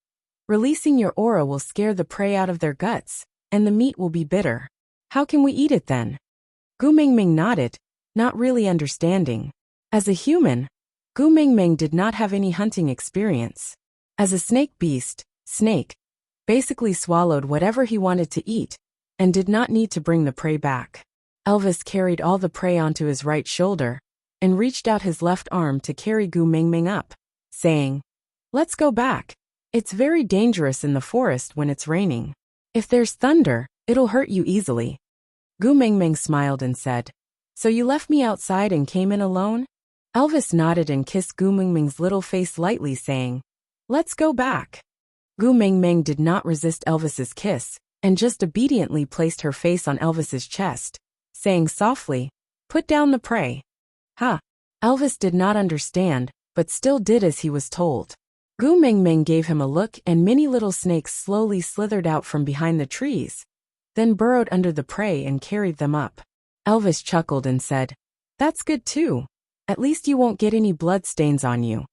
Releasing your aura will scare the prey out of their guts, and the meat will be bitter. How can we eat it then? Gu Mingming nodded, not really understanding. As a human, Gu Mingming did not have any hunting experience. As a snake beast, Snake basically swallowed whatever he wanted to eat and did not need to bring the prey back. Elvis carried all the prey onto his right shoulder and reached out his left arm to carry Gu Mingming up, saying, Let's go back. It's very dangerous in the forest when it's raining. If there's thunder, it'll hurt you easily. Gu Mingming smiled and said, So you left me outside and came in alone? Elvis nodded and kissed Gu Mingming's little face lightly, saying, Let's go back. Gu Mingming did not resist Elvis's kiss and just obediently placed her face on Elvis's chest, saying softly, Put down the prey. Ha! Elvis did not understand, but still did as he was told. Gu Mingming gave him a look and many little snakes slowly slithered out from behind the trees, then burrowed under the prey and carried them up. Elvis chuckled and said, That's good too. At least you won't get any blood stains on you.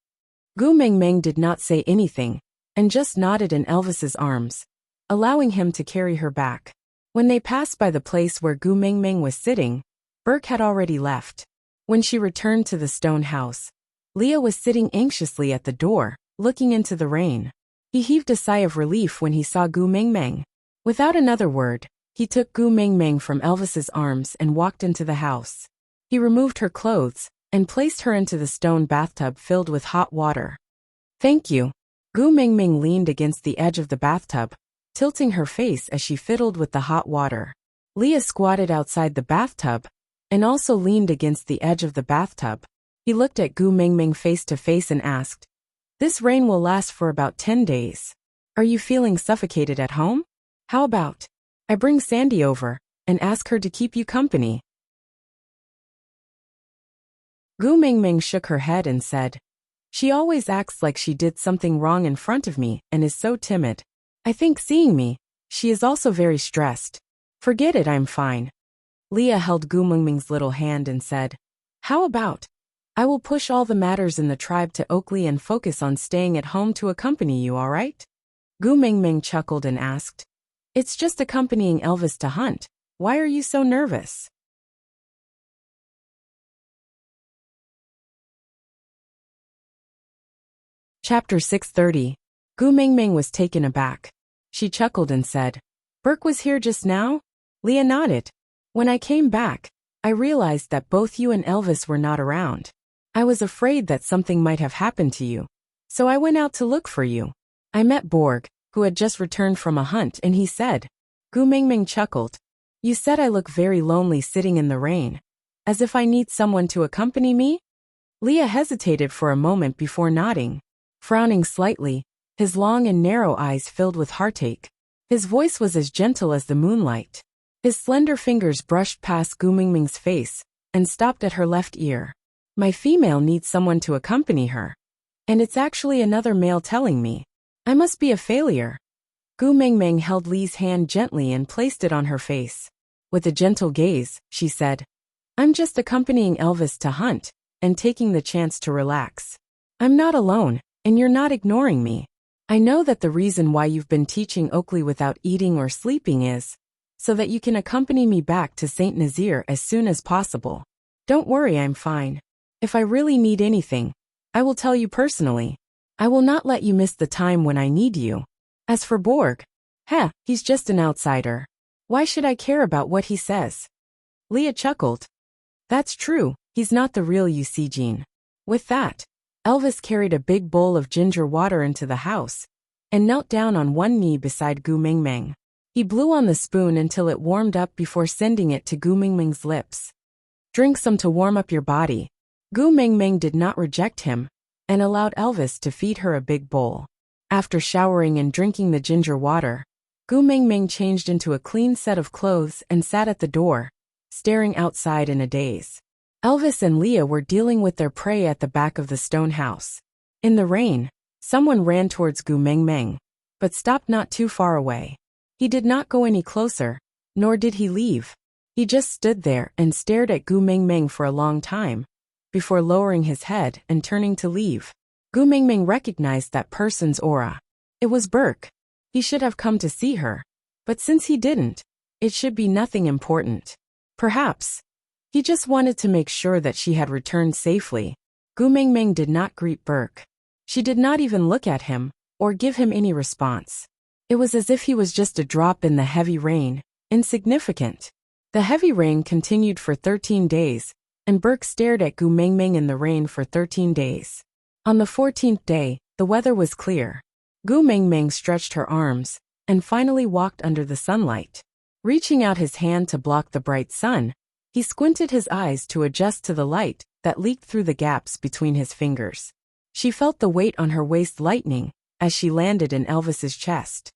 Gu Mingming did not say anything, and just nodded in Elvis's arms, allowing him to carry her back. When they passed by the place where Gu Mingming was sitting, Burke had already left. When she returned to the stone house, Leah was sitting anxiously at the door, looking into the rain. He heaved a sigh of relief when he saw Gu Mingming. Without another word, he took Gu Mingming from Elvis's arms and walked into the house. He removed her clothes and placed her into the stone bathtub filled with hot water. Thank you. Gu Mingming leaned against the edge of the bathtub, tilting her face as she fiddled with the hot water. Leah squatted outside the bathtub and also leaned against the edge of the bathtub. He looked at Gu Mingming face to face and asked, "This rain will last for about 10 days. Are you feeling suffocated at home? How about I bring Sandy over and ask her to keep you company?" Gu Mingming shook her head and said, "She always acts like she did something wrong in front of me and is so timid. I think seeing me, she is also very stressed. Forget it, I'm fine." Leah held Gu Mingming's little hand and said, "How about I will push all the matters in the tribe to Oakley and focus on staying at home to accompany you, all right?" Gu Mingming chuckled and asked, "It's just accompanying Elvis to hunt. Why are you so nervous?" Chapter 630. Gu Mingming was taken aback. She chuckled and said, "Burke was here just now?" Leah nodded. "When I came back, I realized that both you and Elvis were not around. I was afraid that something might have happened to you, so I went out to look for you. I met Borg, who had just returned from a hunt, and he said," Gu Mingming chuckled, "You said I look very lonely sitting in the rain, as if I need someone to accompany me?" Leah hesitated for a moment before nodding. Frowning slightly, his long and narrow eyes filled with heartache. His voice was as gentle as the moonlight. His slender fingers brushed past Gu Mingming's face and stopped at her left ear. "My female needs someone to accompany her. And it's actually another male telling me. I must be a failure." Gu Mingming held Lee's hand gently and placed it on her face. With a gentle gaze, she said, "I'm just accompanying Elvis to hunt and taking the chance to relax. I'm not alone, and you're not ignoring me. I know that the reason why you've been teaching Oakley without eating or sleeping is so that you can accompany me back to St. Nazir as soon as possible. Don't worry, I'm fine. If I really need anything, I will tell you personally. I will not let you miss the time when I need you. As for Borg, he's just an outsider. Why should I care about what he says?" Leah chuckled. "That's true, he's not the real you see, Jean." With that, Elvis carried a big bowl of ginger water into the house and knelt down on one knee beside Gu Mingming. He blew on the spoon until it warmed up before sending it to Gu Mingming's lips. "Drink some to warm up your body." Gu Mingming did not reject him and allowed Elvis to feed her a big bowl. After showering and drinking the ginger water, Gu Mingming changed into a clean set of clothes and sat at the door, staring outside in a daze. Elvis and Leah were dealing with their prey at the back of the stone house. In the rain, someone ran towards Gu Mingming, but stopped not too far away. He did not go any closer, nor did he leave. He just stood there and stared at Gu Mingming for a long time, before lowering his head and turning to leave. Gu Mingming recognized that person's aura. It was Burke. He should have come to see her, but since he didn't, it should be nothing important. Perhaps he just wanted to make sure that she had returned safely. Gu Mingming did not greet Burke. She did not even look at him or give him any response. It was as if he was just a drop in the heavy rain, insignificant. The heavy rain continued for 13 days, and Burke stared at Gu Mingming in the rain for 13 days. On the 14th day, the weather was clear. Gu Mingming stretched her arms and finally walked under the sunlight. Reaching out his hand to block the bright sun, he squinted his eyes to adjust to the light that leaked through the gaps between his fingers. She felt the weight on her waist lightening as she landed in Elvis's chest.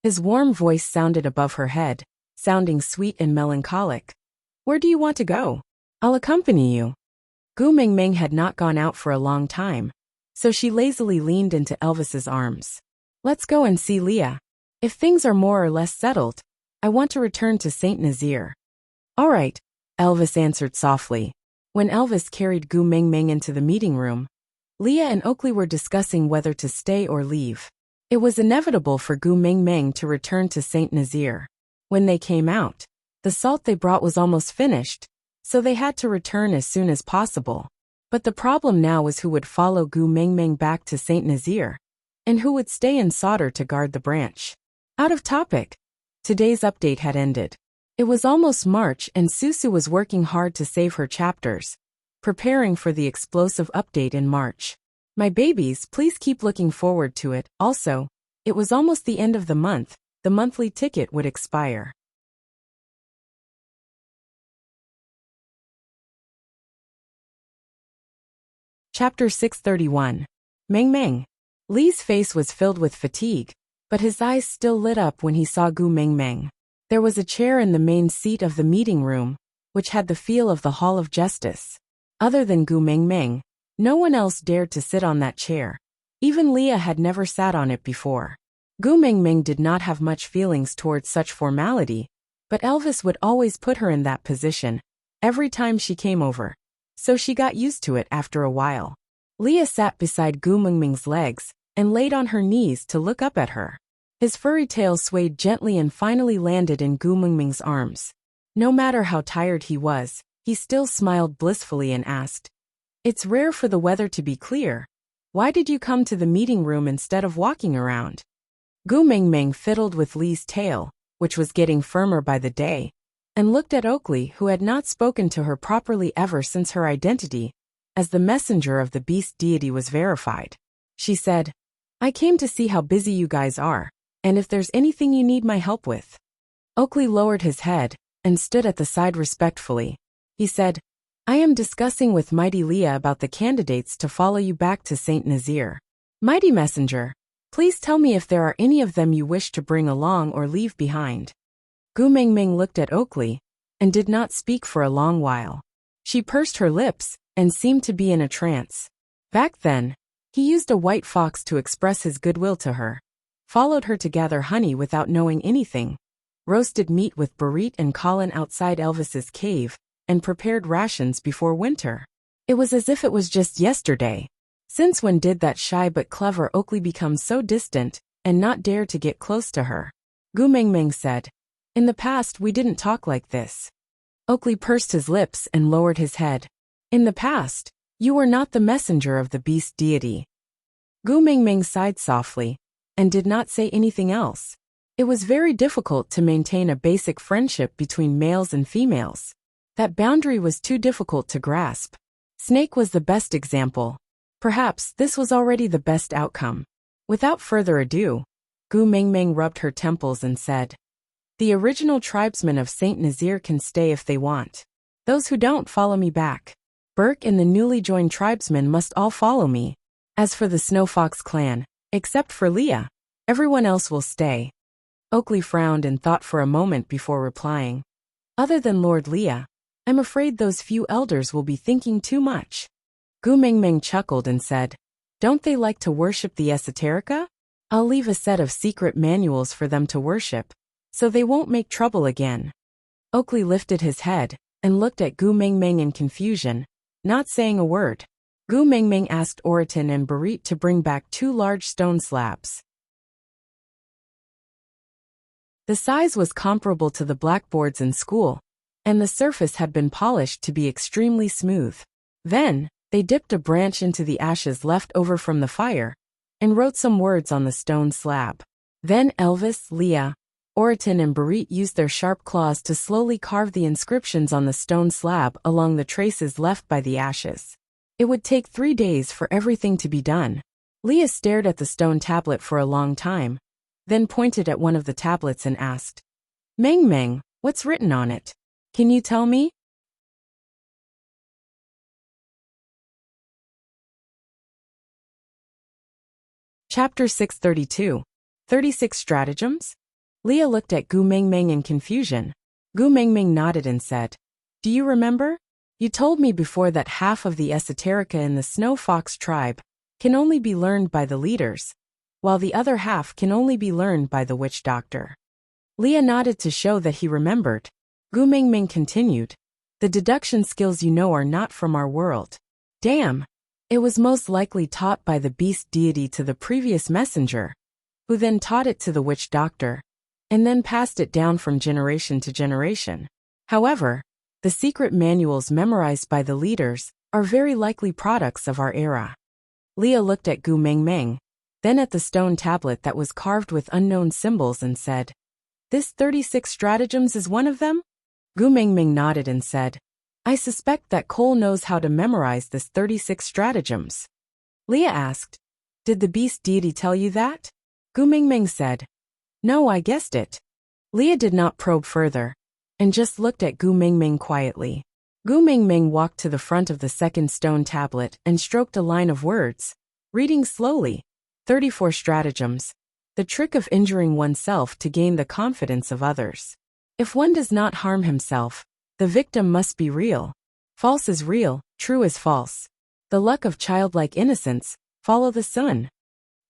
His warm voice sounded above her head, sounding sweet and melancholic. "Where do you want to go? I'll accompany you." Gu Mingming had not gone out for a long time, so she lazily leaned into Elvis's arms. "Let's go and see Leah. If things are more or less settled, I want to return to St. Nazir." "All right," Elvis answered softly. When Elvis carried Gu Mingming into the meeting room, Leah and Oakley were discussing whether to stay or leave. It was inevitable for Gu Mingming to return to St. Nazir. When they came out, the salt they brought was almost finished, so they had to return as soon as possible. But the problem now was who would follow Gu Mingming back to St. Nazir, and who would stay in Sauter to guard the branch. Out of topic. Today's update had ended. It was almost March and Susu was working hard to save her chapters, preparing for the explosive update in March. My babies, please keep looking forward to it. Also, it was almost the end of the month, the monthly ticket would expire. Chapter 631. Meng Meng. Li's face was filled with fatigue, but his eyes still lit up when he saw Gu Meng Meng. There was a chair in the main seat of the meeting room, which had the feel of the Hall of Justice. Other than Gu Meng Meng, no one else dared to sit on that chair. Even Leah had never sat on it before. Gu Meng Meng did not have much feelings towards such formality, but Elvis would always put her in that position every time she came over, so she got used to it after a while. Leah sat beside Gu Meng Meng's legs and laid on her knees to look up at her. His furry tail swayed gently and finally landed in Gu Meng Meng's arms. No matter how tired he was, he still smiled blissfully and asked, "It's rare for the weather to be clear. Why did you come to the meeting room instead of walking around?" Gu Meng Meng fiddled with Li's tail, which was getting firmer by the day, and looked at Oakley, who had not spoken to her properly ever since her identity as the messenger of the beast deity was verified. She said, "I came to see how busy you guys are, and if there's anything you need my help with." Oakley lowered his head and stood at the side respectfully. He said, "I am discussing with Mighty Leah about the candidates to follow you back to Saint Nazir. Mighty Messenger, please tell me if there are any of them you wish to bring along or leave behind." Gu Meng Meng looked at Oakley and did not speak for a long while. She pursed her lips and seemed to be in a trance. Back then, he used a white fox to express his goodwill to her, followed her to gather honey without knowing anything, roasted meat with Barit and Colin outside Elvis's cave, and prepared rations before winter. It was as if it was just yesterday. Since when did that shy but clever Oakley become so distant and not dare to get close to her? Gu Meng Meng said, "In the past we didn't talk like this." Oakley pursed his lips and lowered his head. "In the past, you were not the messenger of the beast deity." Gu Meng Meng sighed softly and did not say anything else. It was very difficult to maintain a basic friendship between males and females. That boundary was too difficult to grasp. Snake was the best example. Perhaps this was already the best outcome. Without further ado, Gu Meng Meng rubbed her temples and said, "The original tribesmen of Saint Nazir can stay if they want. Those who don't follow me back. Burke and the newly joined tribesmen must all follow me. As for the Snow Fox clan, except for Leah, everyone else will stay." Oakley frowned and thought for a moment before replying, "Other than Lord Leah, I'm afraid those few elders will be thinking too much." Gu Meng Meng chuckled and said, "Don't they like to worship the esoterica? I'll leave a set of secret manuals for them to worship, so they won't make trouble again." Oakley lifted his head and looked at Gu Meng Meng in confusion, not saying a word. Gu Meng Meng asked Oriton and Barit to bring back 2 large stone slabs. The size was comparable to the blackboards in school, and the surface had been polished to be extremely smooth. Then, they dipped a branch into the ashes left over from the fire and wrote some words on the stone slab. Then Elvis, Leah, Oriton and Barit used their sharp claws to slowly carve the inscriptions on the stone slab along the traces left by the ashes. It would take 3 days for everything to be done. Leah stared at the stone tablet for a long time, then pointed at one of the tablets and asked, "Meng Meng, what's written on it? Can you tell me?" Chapter 632. 36 Stratagems? Leah looked at Gu Meng Meng in confusion. Gu Meng Meng nodded and said, "Do you remember? You told me before that half of the esoterica in the Snow Fox tribe can only be learned by the leaders, while the other half can only be learned by the witch doctor." Leah nodded to show that he remembered. Gu Meng Meng continued, "The deduction skills you know are not from our world." Damn! It was most likely taught by the beast deity to the previous messenger, who then taught it to the witch doctor, and then passed it down from generation to generation. However, the secret manuals memorized by the leaders are very likely products of our era. Leah looked at Gu Meng Meng, then at the stone tablet that was carved with unknown symbols and said, "This 36 stratagems is one of them?" Gu Meng Meng nodded and said, I suspect that Cole knows how to memorize this 36 stratagems. Leah asked, Did the beast deity tell you that? Gu Mingming said, No, I guessed it. Leah did not probe further, and just looked at Gu Mingming quietly. Gu Mingming walked to the front of the second stone tablet and stroked a line of words, reading slowly, 34 stratagems, the trick of injuring oneself to gain the confidence of others. If one does not harm himself, the victim must be real. False is real, true is false. The luck of childlike innocence, follow the sun.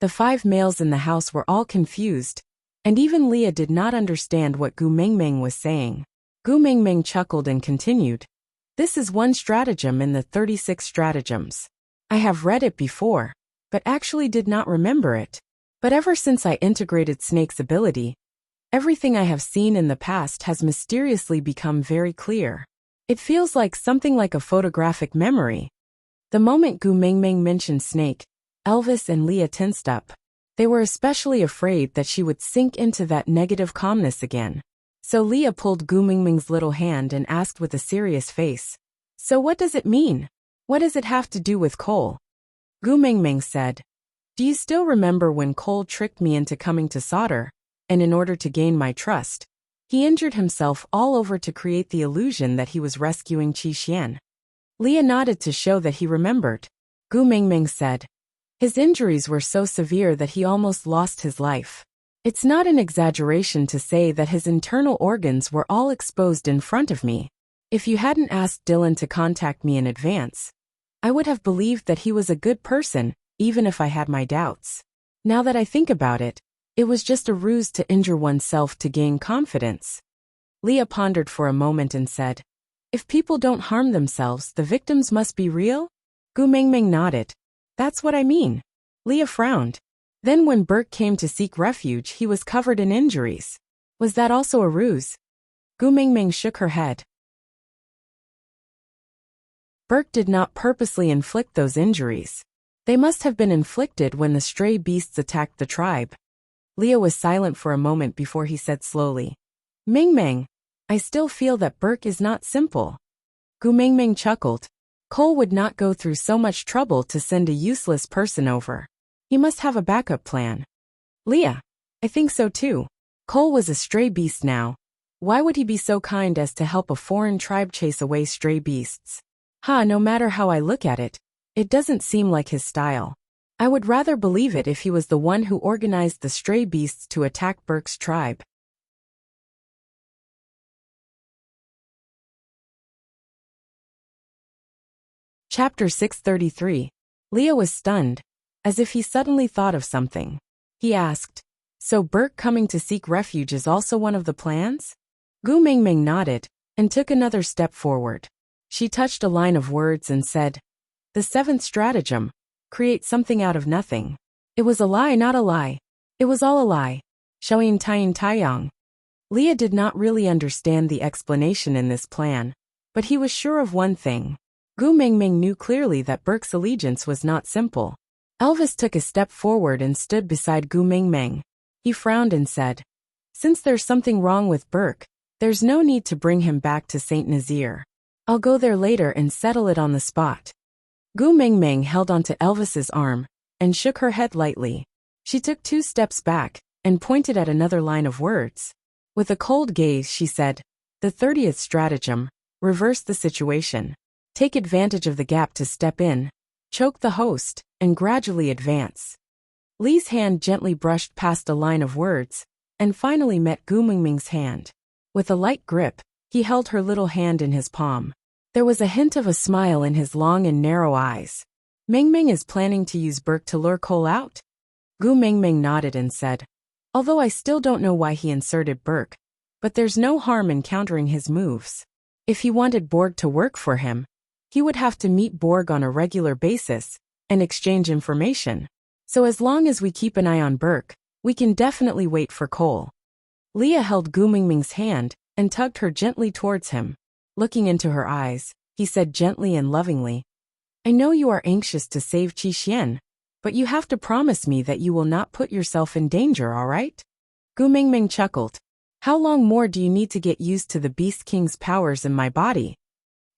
The 5 males in the house were all confused, and even Leah did not understand what Gu Mingming was saying. Gu Mingming chuckled and continued, This is one stratagem in the 36 stratagems. I have read it before, but actually did not remember it. But ever since I integrated Snake's ability, everything I have seen in the past has mysteriously become very clear. It feels like something like a photographic memory. The moment Gu Mingming mentioned Snake, Elvis and Leah tensed up. They were especially afraid that she would sink into that negative calmness again. So Leah pulled Gu Mingming's little hand and asked with a serious face, So what does it mean? What does it have to do with Cole? Gu Mingming said, Do you still remember when Cole tricked me into coming to solder, and in order to gain my trust, he injured himself all over to create the illusion that he was rescuing Qi Xian? Leah nodded to show that he remembered. Gu Mingming said, His injuries were so severe that he almost lost his life. It's not an exaggeration to say that his internal organs were all exposed in front of me. If you hadn't asked Dylan to contact me in advance, I would have believed that he was a good person, even if I had my doubts. Now that I think about it, it was just a ruse to injure oneself to gain confidence. Leah pondered for a moment and said, If people don't harm themselves, the victims must be real? Gu Mingming nodded. That's what I mean. Leah frowned. Then when Burke came to seek refuge, he was covered in injuries. Was that also a ruse? Gu Mingming shook her head. Burke did not purposely inflict those injuries. They must have been inflicted when the stray beasts attacked the tribe. Leah was silent for a moment before he said slowly, Mingming, I still feel that Burke is not simple. Gu Mingming chuckled. Cole would not go through so much trouble to send a useless person over. He must have a backup plan. Leah, I think so too. Cole was a stray beast now. Why would he be so kind as to help a foreign tribe chase away stray beasts? No matter how I look at it, it doesn't seem like his style. I would rather believe it if he was the one who organized the stray beasts to attack Burke's tribe. Chapter 633. Leah was stunned, as if he suddenly thought of something. He asked, So Burke coming to seek refuge is also one of the plans? Gu Mingming nodded, and took another step forward. She touched a line of words and said, The 7th stratagem, create something out of nothing. It was a lie, not a lie. It was all a lie. Showing Taiying Taiyang. Leah did not really understand the explanation in this plan, but he was sure of one thing. Gu Mingming knew clearly that Burke's allegiance was not simple. Elvis took a step forward and stood beside Gu Mingming. He frowned and said, Since there's something wrong with Burke, there's no need to bring him back to St. Nazaire. I'll go there later and settle it on the spot. Gu Mingming held onto Elvis's arm and shook her head lightly. She took 2 steps back and pointed at another line of words. With a cold gaze, she said, The 30th stratagem, reverse the situation. Take advantage of the gap to step in, choke the host, and gradually advance. Lee's hand gently brushed past a line of words and finally met Gu Mingming's hand. With a light grip, he held her little hand in his palm. There was a hint of a smile in his long and narrow eyes. Mingming is planning to use Burke to lure Cole out? Gu Mingming nodded and said, Although I still don't know why he inserted Burke, but there's no harm in countering his moves. If he wanted Borg to work for him, he would have to meet Borg on a regular basis and exchange information. So as long as we keep an eye on Burke, we can definitely wait for Cole. Leah held Gu Mingming's hand and tugged her gently towards him. Looking into her eyes, he said gently and lovingly, I know you are anxious to save Qi Xian, but you have to promise me that you will not put yourself in danger, all right? Gu Mingming chuckled. How long more do you need to get used to the Beast King's powers in my body?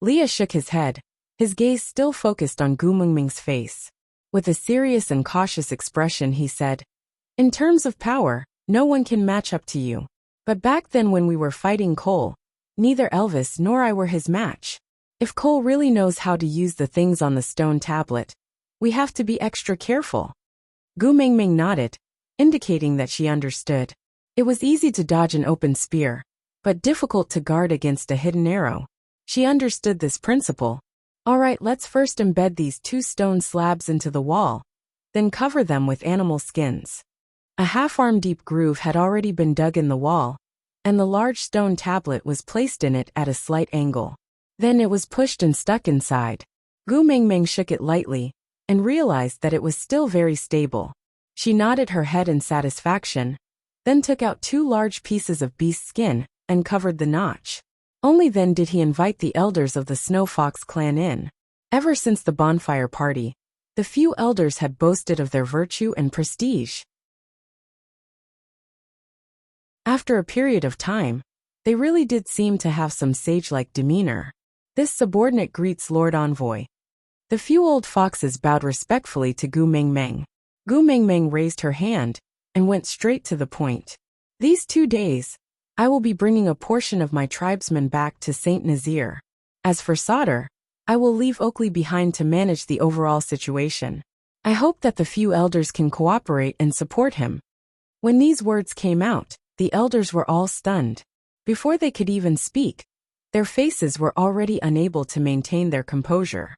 Leah shook his head, his gaze still focused on Gu Mingming's face. With a serious and cautious expression he said, "In terms of power, no one can match up to you. But back then when we were fighting Cole, neither Elvis nor I were his match. If Cole really knows how to use the things on the stone tablet, we have to be extra careful." Gu Mingming nodded, indicating that she understood. It was easy to dodge an open spear, but difficult to guard against a hidden arrow. She understood this principle. "All right, let's first embed these 2 stone slabs into the wall, then cover them with animal skins." A half-arm deep groove had already been dug in the wall, and the large stone tablet was placed in it at a slight angle. Then it was pushed and stuck inside. Gu Mingming shook it lightly, and realized that it was still very stable. She nodded her head in satisfaction, then took out 2 large pieces of beast skin, and covered the notch. Only then did he invite the elders of the Snow Fox clan in. Ever since the bonfire party, the few elders had boasted of their virtue and prestige. After a period of time, they really did seem to have some sage-like demeanor. This subordinate greets Lord Envoy. The few old foxes bowed respectfully to Gu Mingming. Gu Mingming raised her hand and went straight to the point. "These 2 days, I will be bringing a portion of my tribesmen back to St. Nazaire. As for Sauter, I will leave Oakley behind to manage the overall situation. I hope that the few elders can cooperate and support him." When these words came out, the elders were all stunned. Before they could even speak, their faces were already unable to maintain their composure.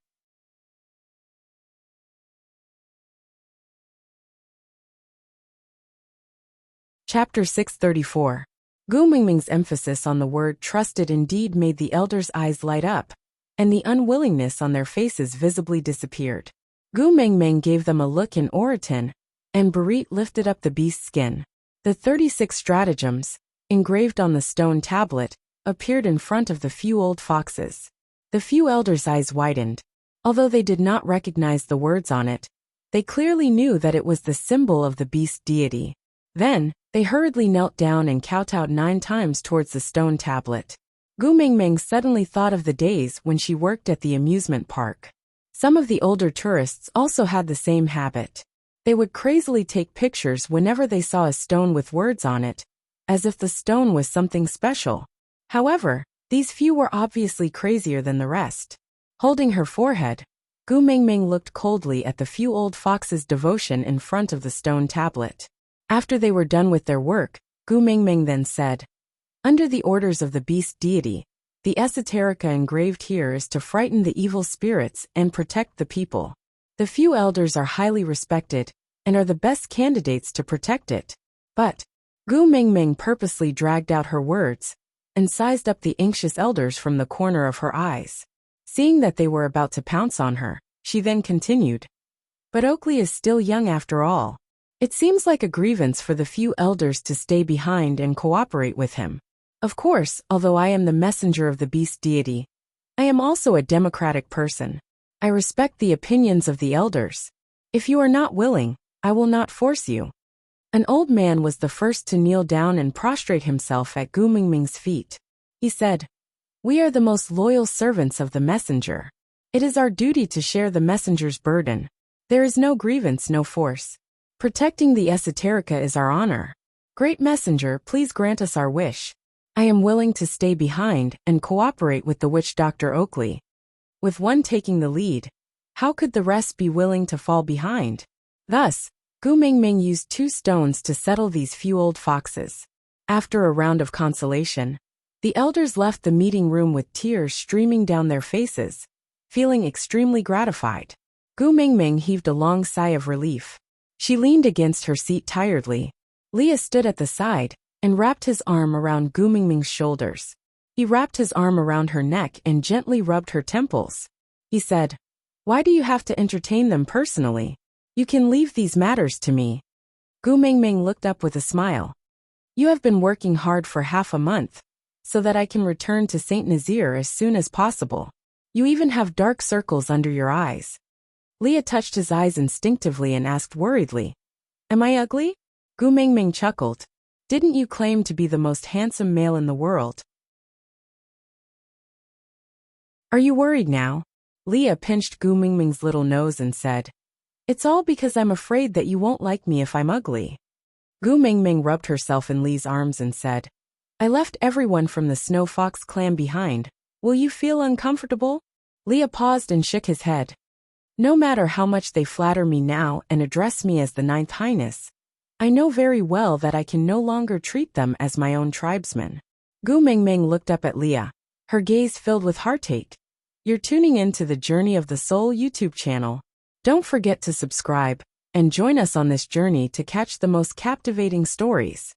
Chapter 634. Gu Mingming's emphasis on the word trusted indeed made the elders' eyes light up, and the unwillingness on their faces visibly disappeared. Gu Mingming gave them a look in Oriton, and Barit lifted up the beast skin. The 36 stratagems, engraved on the stone tablet, appeared in front of the few old foxes. The few elders' eyes widened. Although they did not recognize the words on it, they clearly knew that it was the symbol of the beast deity. Then, they hurriedly knelt down and kowtowed 9 times towards the stone tablet. Gu Mingming suddenly thought of the days when she worked at the amusement park. Some of the older tourists also had the same habit. They would crazily take pictures whenever they saw a stone with words on it, as if the stone was something special. However, these few were obviously crazier than the rest. Holding her forehead, Gu Mingming looked coldly at the few old foxes' devotion in front of the stone tablet. After they were done with their work, Gu Mingming then said, "Under the orders of the beast deity, the esoterica engraved here is to frighten the evil spirits and protect the people. The few elders are highly respected, and are the best candidates to protect it." But Gu Mingming purposely dragged out her words, and sized up the anxious elders from the corner of her eyes. Seeing that they were about to pounce on her, she then continued, "But Oakley is still young after all. It seems like a grievance for the few elders to stay behind and cooperate with him. Of course, although I am the messenger of the beast deity, I am also a democratic person. I respect the opinions of the elders. If you are not willing, I will not force you." An old man was the first to kneel down and prostrate himself at Gu Mingming's feet. He said, "We are the most loyal servants of the messenger. It is our duty to share the messenger's burden. There is no grievance, no force. Protecting the esoterica is our honor. Great messenger, please grant us our wish. I am willing to stay behind and cooperate with the witch Dr. Oakley." With one taking the lead, how could the rest be willing to fall behind? Thus, Gu Mingming used 2 stones to settle these few old foxes. After a round of consolation, the elders left the meeting room with tears streaming down their faces, feeling extremely gratified. Gu Mingming heaved a long sigh of relief. She leaned against her seat tiredly. Leah stood at the side and wrapped his arm around Gu Mingming's shoulders. He wrapped his arm around her neck and gently rubbed her temples. He said, "Why do you have to entertain them personally? You can leave these matters to me." Gu Mingming looked up with a smile. "You have been working hard for half a month, so that I can return to St. Nazaire as soon as possible. You even have dark circles under your eyes." Leah touched his eyes instinctively and asked worriedly, "Am I ugly?" Gu Mingming chuckled. "Didn't you claim to be the most handsome male in the world?" Are you worried now? Leah pinched Gu Mingming's little nose and said, It's all because I'm afraid that you won't like me if I'm ugly. Gu Mingming rubbed herself in Lee's arms and said, I left everyone from the Snow Fox clan behind. Will you feel uncomfortable? Leah paused and shook his head. No matter how much they flatter me now and address me as the Ninth Highness, I know very well that I can no longer treat them as my own tribesmen. Gu Mingming looked up at Leah, her gaze filled with heartache. You're tuning in to the Journey of the Soul YouTube channel. Don't forget to subscribe and join us on this journey to catch the most captivating stories.